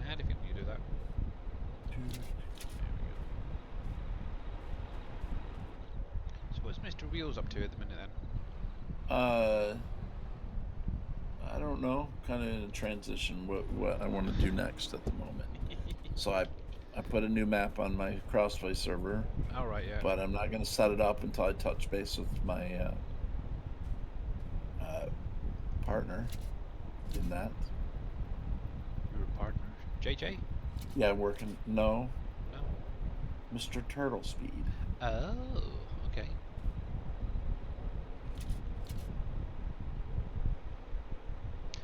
And if you do that. There we go. So what's Mr. Wheels up to at the minute then? I don't know. Kind of in a transition. What I want to do next at the moment. So I put a new map on my crossplay server. All right, yeah. But I'm not going to set it up until I touch base with my partner in that. Your partner, JJ? Yeah, working. No, No. Mr. Turtle Speed. Oh, okay.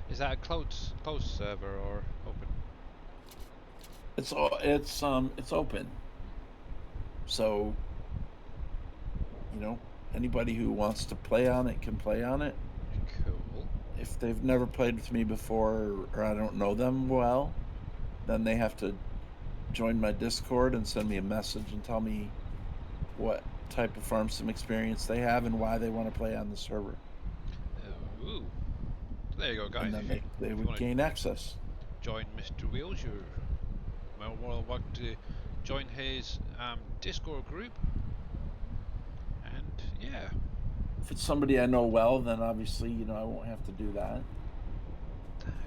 Is that a closed server or open? It's open. So, you know, anybody who wants to play on it can play on it. Cool. If they've never played with me before or I don't know them well, then they have to join my Discord and send me a message and tell me what type of farm sim experience they have and why they want to play on the server. Ooh. So there you go, guys. And then they would gain access. Join Mr. Wheels. You're more than welcome to join his Discord group. And yeah. If it's somebody I know well, then obviously, you know, I won't have to do that.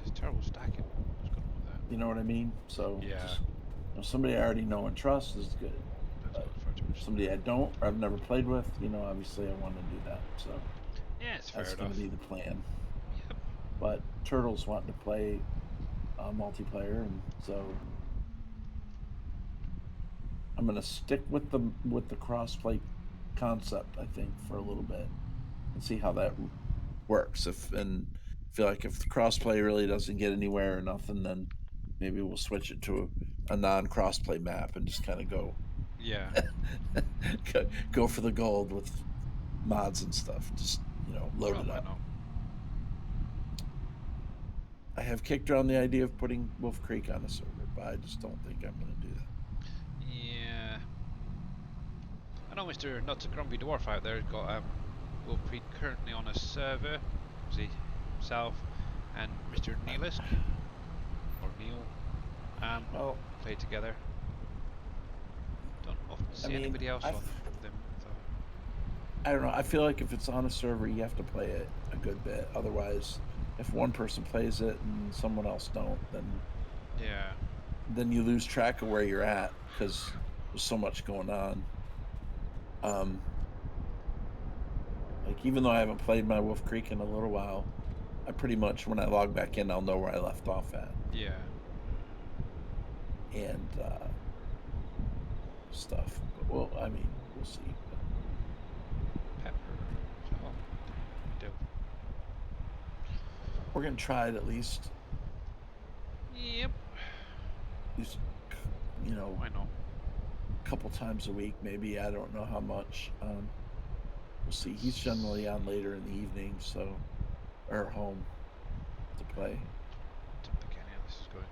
It's terrible stacking. What's going on with that? You know what I mean? So yeah. Just, you know, somebody I already know and trust is good. But somebody I don't or I've never played with, you know, obviously I want to do that. So yeah, it's fair that's enough. going to be the plan. Yep. But Turtle's wanting to play multiplayer, and so I'm going to stick with the crossplay concept, I think, for a little bit and see how that works. And feel like if the crossplay really doesn't get anywhere or nothing, then maybe we'll switch it to a non-crossplay map and just kind of go. Yeah. go for the gold with mods and stuff. Just, you know, load it up. I have kicked around the idea of putting WolfCreek on a server, but I just don't think I'm going to do that. Yeah. I know Mr. Not a Grumpy Dwarf out there has got WolfCreek currently on a server. See himself and Mr. Neelisk or Neil play together. Don't often see anybody else on them. So. I don't know. I feel like if it's on a server, you have to play it a good bit. Otherwise, if one person plays it and someone else don't, then you lose track of where you're at because there's so much going on. Like even though I haven't played my WolfCreek in a little while, I pretty much when I log back in, I'll know where I left off at. Yeah. And stuff. But, well, I mean, we'll see. Pepper. So, we do. We're gonna try it at least. Yep. At least, you know, I know. A couple times a week, maybe. I don't know how much. We'll see. He's generally on later in the evening, so or home to play. Don't think any of this is going.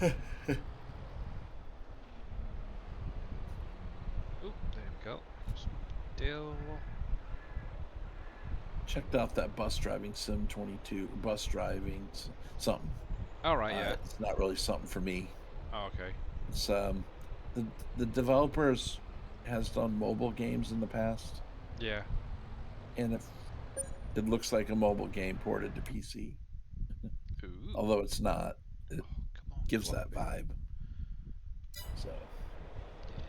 Oop, there we go. Some dill. Checked out that bus driving sim 22. Bus driving something. All right, yeah. It's not really something for me. Oh, okay. It's the developers has done mobile games in the past. Yeah. And it looks like a mobile game ported to PC. Ooh. Although it's not. It come on, gives that vibe. So. Yeah.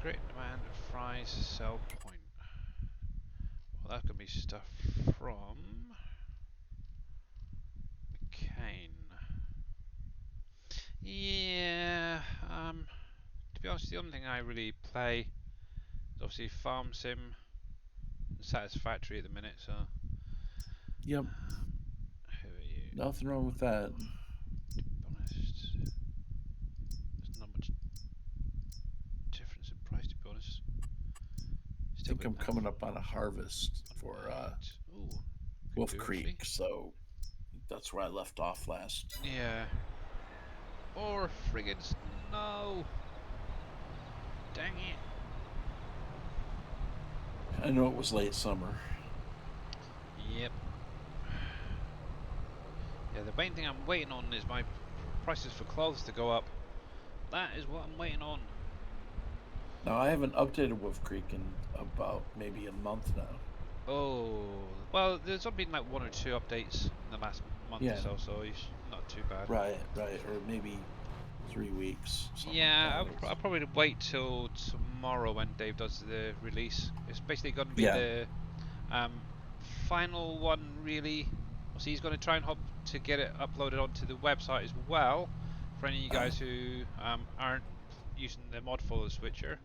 Great demand of fries sell point. Well, that could be stuff from McCain. Yeah. To be honest, the only thing I really play is obviously Farm Sim and Satisfactory at the minute. So. Yep. Who are you? Nothing wrong with that. To be honest, there's not much difference in price. To be honest. I think I'm coming up on a harvest for WolfCreek, so that's where I left off last. Yeah. Or friggin' snow. Dang it. I know it was late summer. Yep. Yeah, the main thing I'm waiting on is my prices for clothes to go up. That is what I'm waiting on. Now, I haven't updated WolfCreek in about maybe a month now. Oh, well, there's only been like 1 or 2 updates in the last month or so it's not too bad. Right, or maybe 3 weeks. Yeah, like I'll probably wait till tomorrow when Dave does the release. It's basically going to be the final one, really. So he's going to try and hope to get it uploaded onto the website as well, for any of you guys who aren't using the mod follow switcher.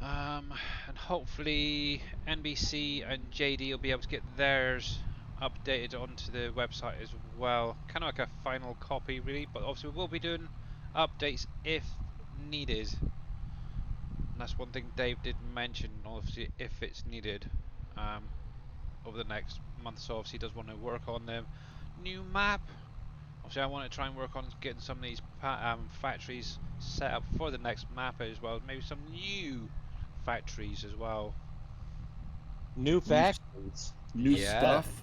And hopefully NBC and JD will be able to get theirs updated onto the website as well. Kind of like a final copy, really, but obviously we will be doing updates if needed. And that's one thing Dave did mention, obviously, if it's needed over the next month. So obviously he does want to work on the new map. Obviously I want to try and work on getting some of these factories set up for the next map as well. Maybe some new factories as well. New factories. New stuff.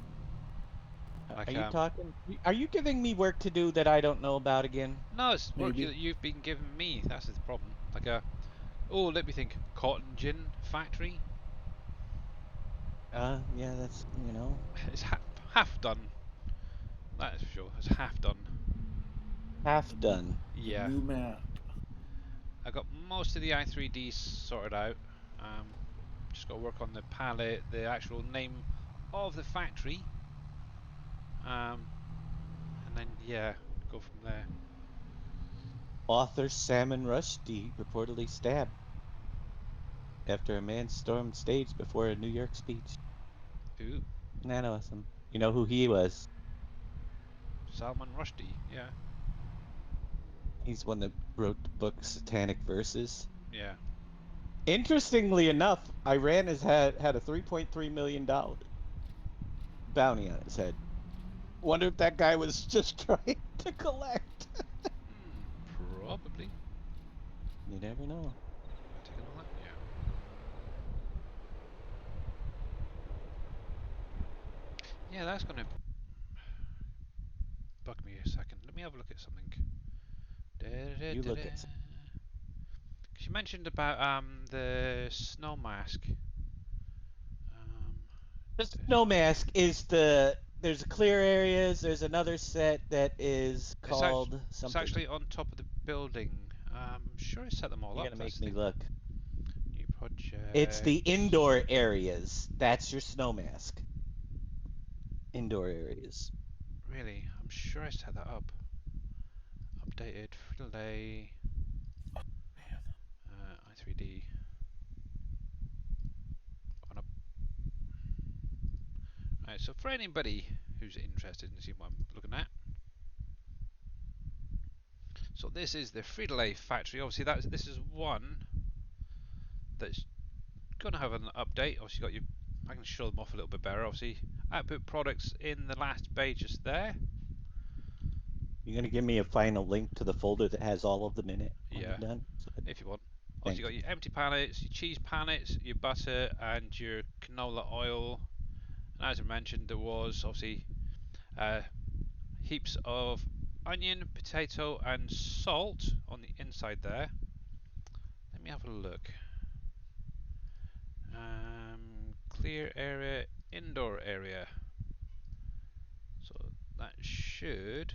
Like, are you talking? Are you giving me work to do that I don't know about again? No, it's work that you've been giving me. That's the problem. Like let me think. Cotton gin factory. Yeah, that's It's half done. That is for sure. It's half done. Half done. Yeah. The new map. I got most of the i3D sorted out. Just got to work on the palette, the actual name of the factory, and then go from there. Author Salman Rushdie reportedly stabbed after a man stormed stage before a New York speech. Ooh. That awesome. You know who he was? Salman Rushdie, yeah. He's one that wrote the book Satanic Verses. Yeah. Interestingly enough, Iran has had a $3.3 million bounty on his head. Wonder if that guy was just trying to collect. Probably. You never know. Take a look. Yeah. Yeah, that's gonna bug me a second. Let me have a look at something. You look at something. She mentioned about the snow mask. The snow mask is there's clear areas. There's another set that is called something. It's actually on top of the building. I'm sure I set them all up. You're gonna make me look. New project. It's the indoor areas. That's your snow mask. Indoor areas. Really? I'm sure I set that up. Updated Frito-Lay. i3D. Alright, so for anybody who's interested in seeing what I'm looking at. So this is the Frito-Lay factory. Obviously this is one that's going to have an update. Obviously I can show them off a little bit better. Obviously output products in the last page just there. You're gonna give me a final link to the folder that has all of them in it when Yeah, you're done? if you want. Also, you got your empty pallets, your cheese pallets, your butter, and your canola oil. And as I mentioned, there was obviously heaps of onion, potato, and salt on the inside there. Let me have a look. Clear area, indoor area. So that should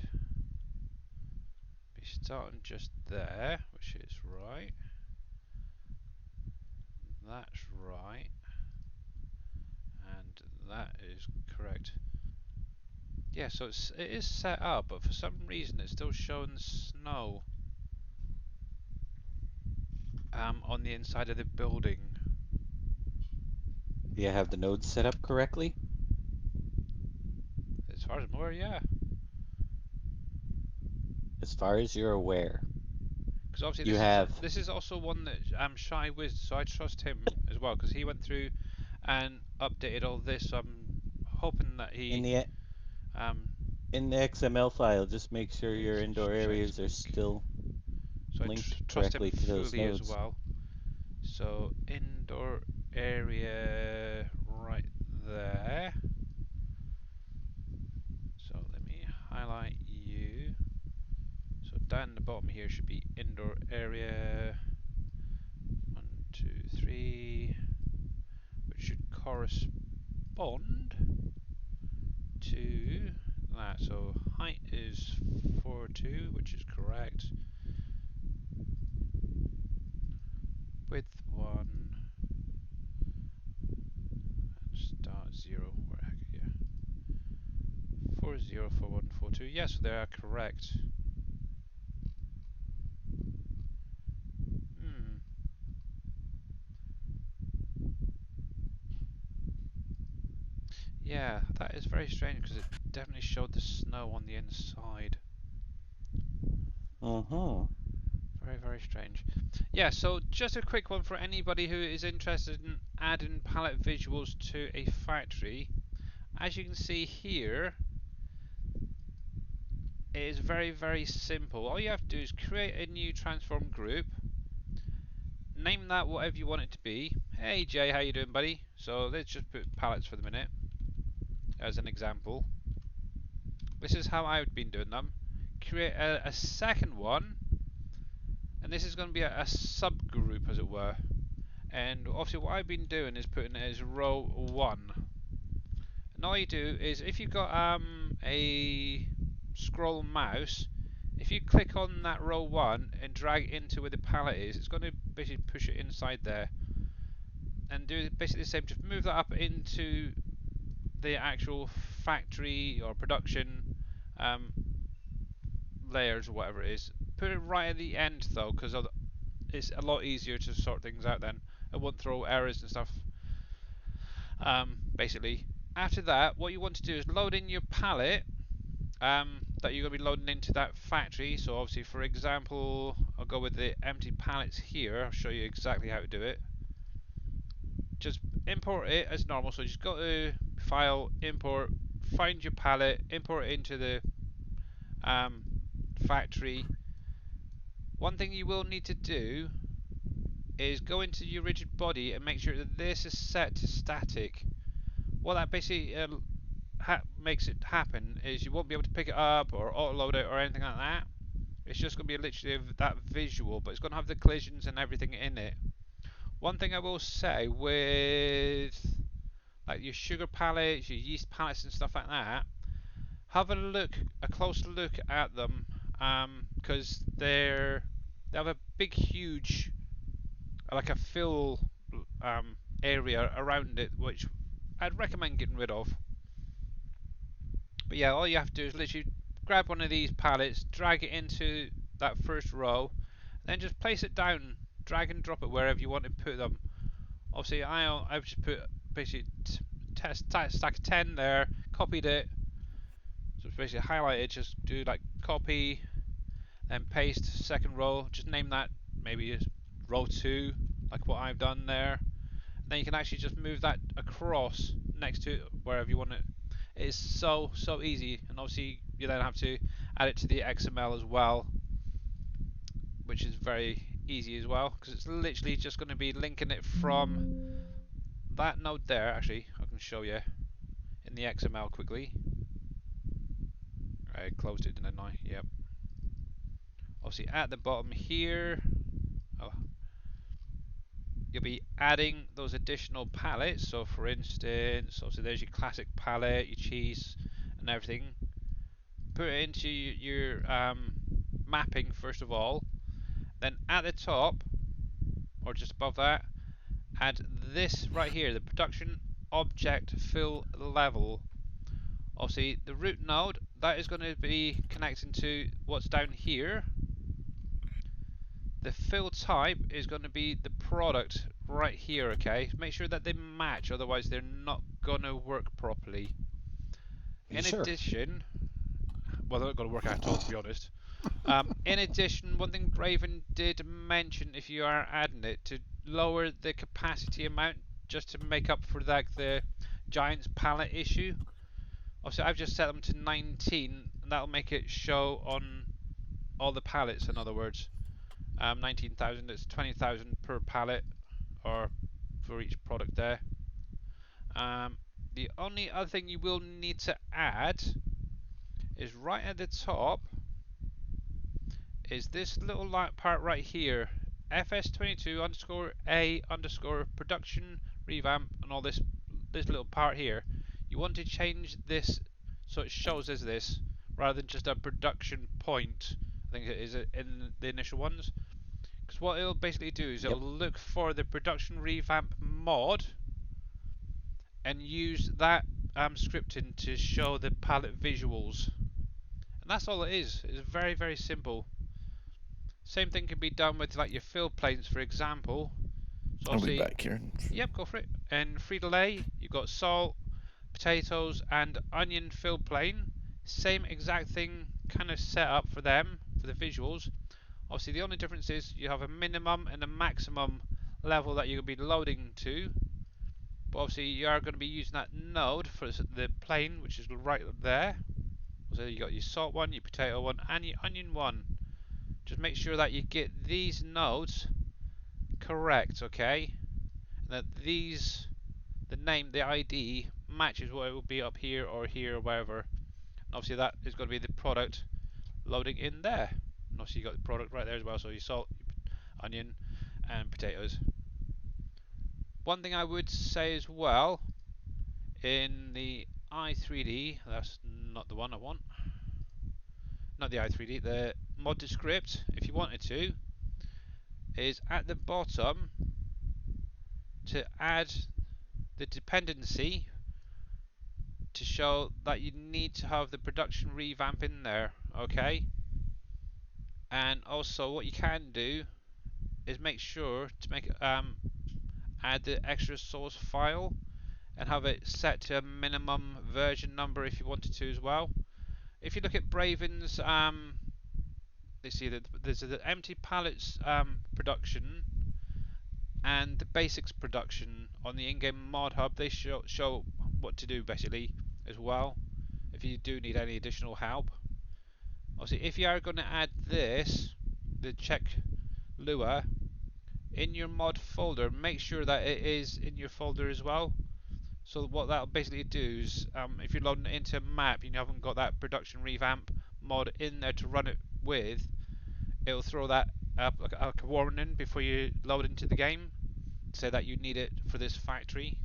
be starting just there, which is right. That's right. And that is correct. Yeah, so it is set up, but for some reason it's still showing snow on the inside of the building. Do you have the nodes set up correctly? As far as I'm aware, yeah. As far as you're aware. Because obviously You have this is also one that Shy Wiz, so I trust him as well, because he went through and updated all this. So I'm hoping that in he the in the XML file, just make sure your indoor areas are speak. still So I linked trust him correctly to those fully as nodes. well. So indoor area right there. So let me highlight you. So down the bottom here should be indoor area 1, 2, 3, which should correspond to that. So height is 4.2, which is correct. Width 1 and start 0. Where the heck are you? 404142. Yes, they are correct. Hmm. Yeah, that is very strange because it definitely showed the snow on the inside. Very, very strange. Yeah, so just a quick one for anybody who is interested in adding palette visuals to a factory. As you can see here, it is very, very simple. All you have to do is create a new transform group, name that whatever you want it to be. Hey Jay, how you doing, buddy? So let's just put palettes for the minute as an example. This is how I've been doing them. Create a second one, and this is going to be a subgroup, as it were. And obviously what I've been doing is putting it as row 1. And all you do is, if you've got a scroll mouse, if you click on that row 1 and drag it into where the palette is, it's going to basically push it inside there. And do basically the same, just move that up into the actual factory or production layers or whatever it is. Put it right at the end though, because it's a lot easier to sort things out then. It won't throw errors and stuff. Basically, after that, what you want to do is load in your palette that you're going to be loading into that factory. So obviously, for example, I'll go with the empty palettes here. I'll show you exactly how to do it. Just import it as normal. So just go to File, Import, find your palette, import it into the factory. One thing you will need to do is go into your rigid body and make sure that this is set to static. What that basically makes it happen is you won't be able to pick it up or auto-load it or anything like that. It's just going to be literally that visual, but it's going to have the collisions and everything in it. One thing I will say with like your sugar palettes, your yeast palettes and stuff like that, have a closer look at them, because they have a big, huge, like a fill area around it, which I'd recommend getting rid of. But yeah, all you have to do is literally grab one of these pallets, drag it into that first row, then just place it down, drag and drop it wherever you want to put them. Obviously, I've just put basically stack 10 there, copied it. So it's basically highlighted, just do like copy, then paste, second row, just name that maybe row 2, like what I've done there. Then you can actually just move that across next to wherever you want it. It is so easy, and obviously you then have to add it to the XML as well, which is very easy as well, because it's literally just going to be linking it from that node there. Actually, I can show you in the XML quickly. I closed it, didn't I? Yep. Obviously at the bottom here, oh, you'll be adding those additional palettes. So for instance, obviously there's your classic palette, your cheese and everything. Put it into your mapping first of all. Then at the top, or just above that, add this right here, the production object fill level. Obviously the root node, that is going to be connecting to what's down here. The fill type is going to be the product right here, okay? Make sure that they match, otherwise they're not going to work properly. In addition, well, they're not going to work at all, to be honest. In addition, one thing Raven did mention, if you are adding it, to lower the capacity amount just to make up for like the Giants palette issue. Obviously, I've just set them to 19, and that'll make it show on all the palettes, in other words. 19,000, it's 20,000 per palette, or for each product there. The only other thing you will need to add is right at the top is this little part right here, fs22 underscore a underscore production revamp, and all this little part here. You want to change this so it shows as this rather than just a production point. I think it is in the initial ones. Because what it'll basically do is it'll look for the production revamp mod and use that scripting to show the palette visuals. And that's all it is. It's very, very simple. Same thing can be done with like your fill planes, for example. So I'll be back here. Yep, go for it. In Frito-Lay, you've got salt, potatoes, and onion fill plane. Same exact thing kind of set up for them, for the visuals. Obviously, the only difference is you have a minimum and a maximum level that you'll be loading to. But obviously, you are going to be using that node for the plane, which is right there. So you got your salt one, your potato one, and your onion one. Just make sure that you get these nodes correct, okay? And that these, the name, the ID, matches what it will be up here or wherever. And obviously, that is going to be the product loading in there. And obviously, you got the product right there as well. So your salt, your onion, and potatoes. One thing I would say as well, in the i3D, that's not the one I want. Not the i3D, the mod to script, if you wanted to, is at the bottom to add the dependency to show that you need to have the production revamp in there, okay? And also what you can do is make sure to make add the extra source file and have it set to a minimum version number if you wanted to as well. If you look at Braven's, let's see, there's the empty palettes production and the basics production on the in-game mod hub. They show what to do basically as well if you do need any additional help. Obviously, if you are going to add this, the check Lua, in your mod folder, make sure that it is in your folder as well. So what that'll basically do is, if you're loading it into a map and you haven't got that production revamp mod in there to run it with, it'll throw that up like a warning before you load into the game to say that you need it for this factory.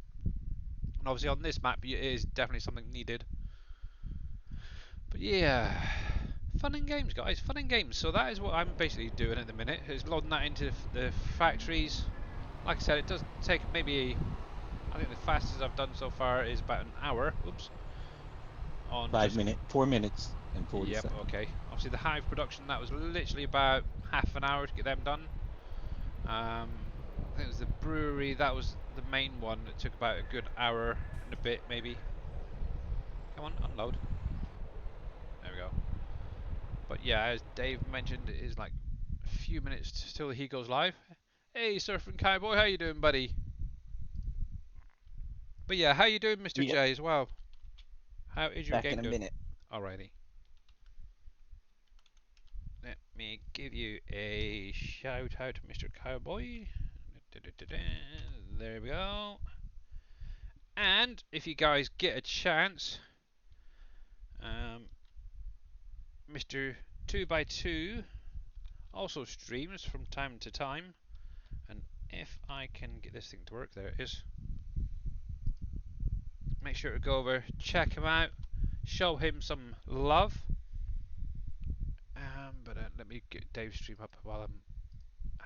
And obviously on this map it is definitely something needed. But yeah, fun and games, guys, fun and games. So that is what I'm basically doing at the minute, is loading that into the factories. Like I said, it does take maybe, I think the fastest I've done so far is about an hour. Oops. On 4 minutes and 40 seconds. Yep, okay. Obviously the hive production, that was literally about half an hour to get them done. I think it was the brewery, that was the main one. It took about a good hour and a bit, maybe. Come on, unload. There we go. But yeah, as Dave mentioned, it is like a few minutes till he goes live. Hey, Surfing Cowboy, how you doing, buddy? But yeah, how you doing, Mr. J, as well? How is your game doing? Back in a minute. Alrighty. me give you a shout out, Mr. Cowboy. There we go. And if you guys get a chance, Mr. 2x2 also streams from time to time. And if I can get this thing to work, there it is. Make sure to go over, check him out, show him some love. But let me get Dave's stream up while I'm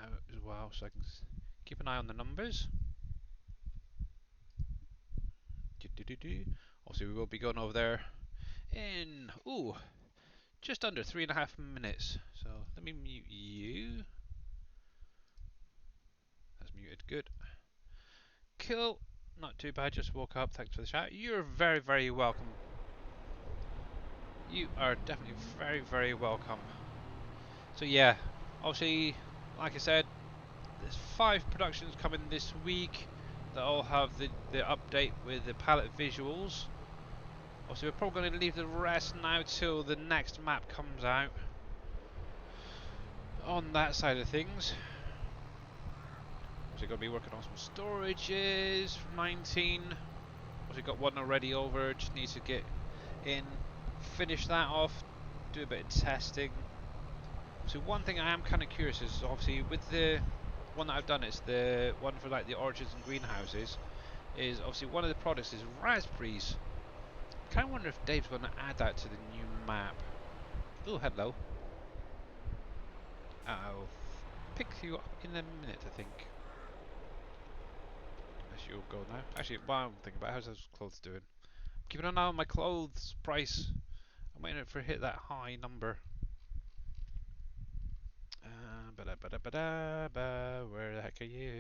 out as well, so I can keep an eye on the numbers. Obviously, we will be going over there in just under 3.5 minutes. So let me mute you. That's muted. Good. Cool. Not too bad. Just woke up. Thanks for the chat. You're very, very welcome. You are definitely very, very welcome. So yeah, obviously, like I said, there's 5 productions coming this week that all have the update with the palette visuals. Obviously, we're probably going to leave the rest now till the next map comes out on that side of things. Obviously, going to be working on some storages from 19. Obviously, got one already over. Just need to get in, finish that off, do a bit of testing. So one thing I am kind of curious is obviously with the one that I've done, it's the one for like the orchards and greenhouses, is obviously one of the products is raspberries. Kind of wonder if Dave's going to add that to the new map. Oh, hello. I'll pick you up in a minute, I think. Unless you'll go now. Actually, while I'm thinking about how's those clothes doing? Keeping an eye on my clothes price. I'm waiting for it to hit that high number. Where the heck are you?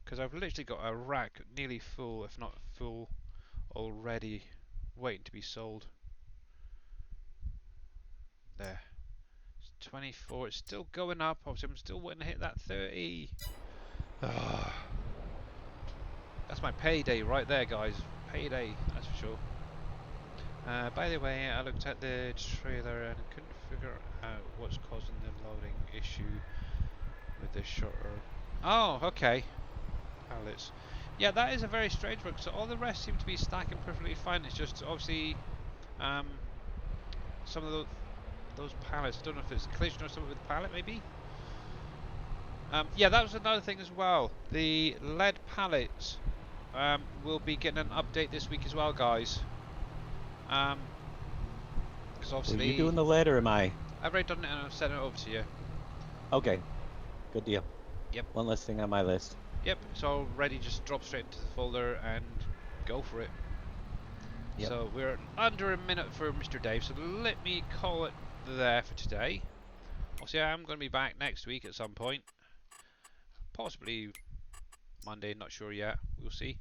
Because I've literally got a rack nearly full, if not full, already, waiting to be sold. There. It's 24. It's still going up. Obviously, I'm still waiting to hit that 30. Oh. That's my payday right there, guys. Payday, that's for sure. By the way, I looked at the trailer and couldn't figure out what's causing the loading issue with the shorter. Oh, okay. Pallets. Yeah, that is a very strange one. So all the rest seem to be stacking perfectly fine. It's just obviously some of those pallets. I don't know if it's a collision or something with the pallet, maybe. Yeah, that was another thing as well. The lead pallets will be getting an update this week as well, guys. Because obviously, are you doing the lead or am I? I've already done it and I've sent it over to you. Okay, good deal. Yep. One less thing on my list. Yep, it's all ready. Just drop straight into the folder and go for it. Yep. So we're under a minute for Mr. Dave, so let me call it there for today. Obviously, I'm going to be back next week at some point. Possibly Monday, not sure yet. We'll see.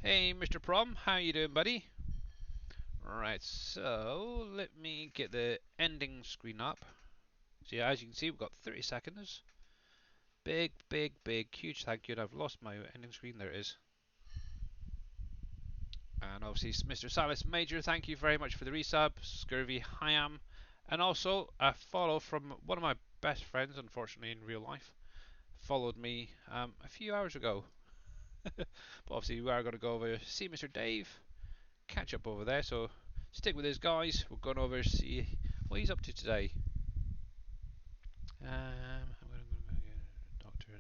Hey, Mr. Prom, how you doing, buddy? Right, so let me get the ending screen up. So yeah, as you can see, we've got 30 seconds. Big, big, big, huge thank you. And I've lost my ending screen. There it is. And obviously, Mr. Silas Major, thank you very much for the resub. Scurvy Hyam. And also, a follow from one of my best friends, unfortunately, in real life. Followed me a few hours ago. But obviously, we are going to go over see Mr. Dave. Catch up over there, so stick with us, guys. We're going over to see what he's up to today. I'm going to get a doctor.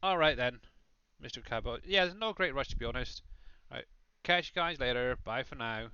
Alright then, Mr. Cabot. Yeah, there's no great rush to be honest. Right, catch you guys later. Bye for now.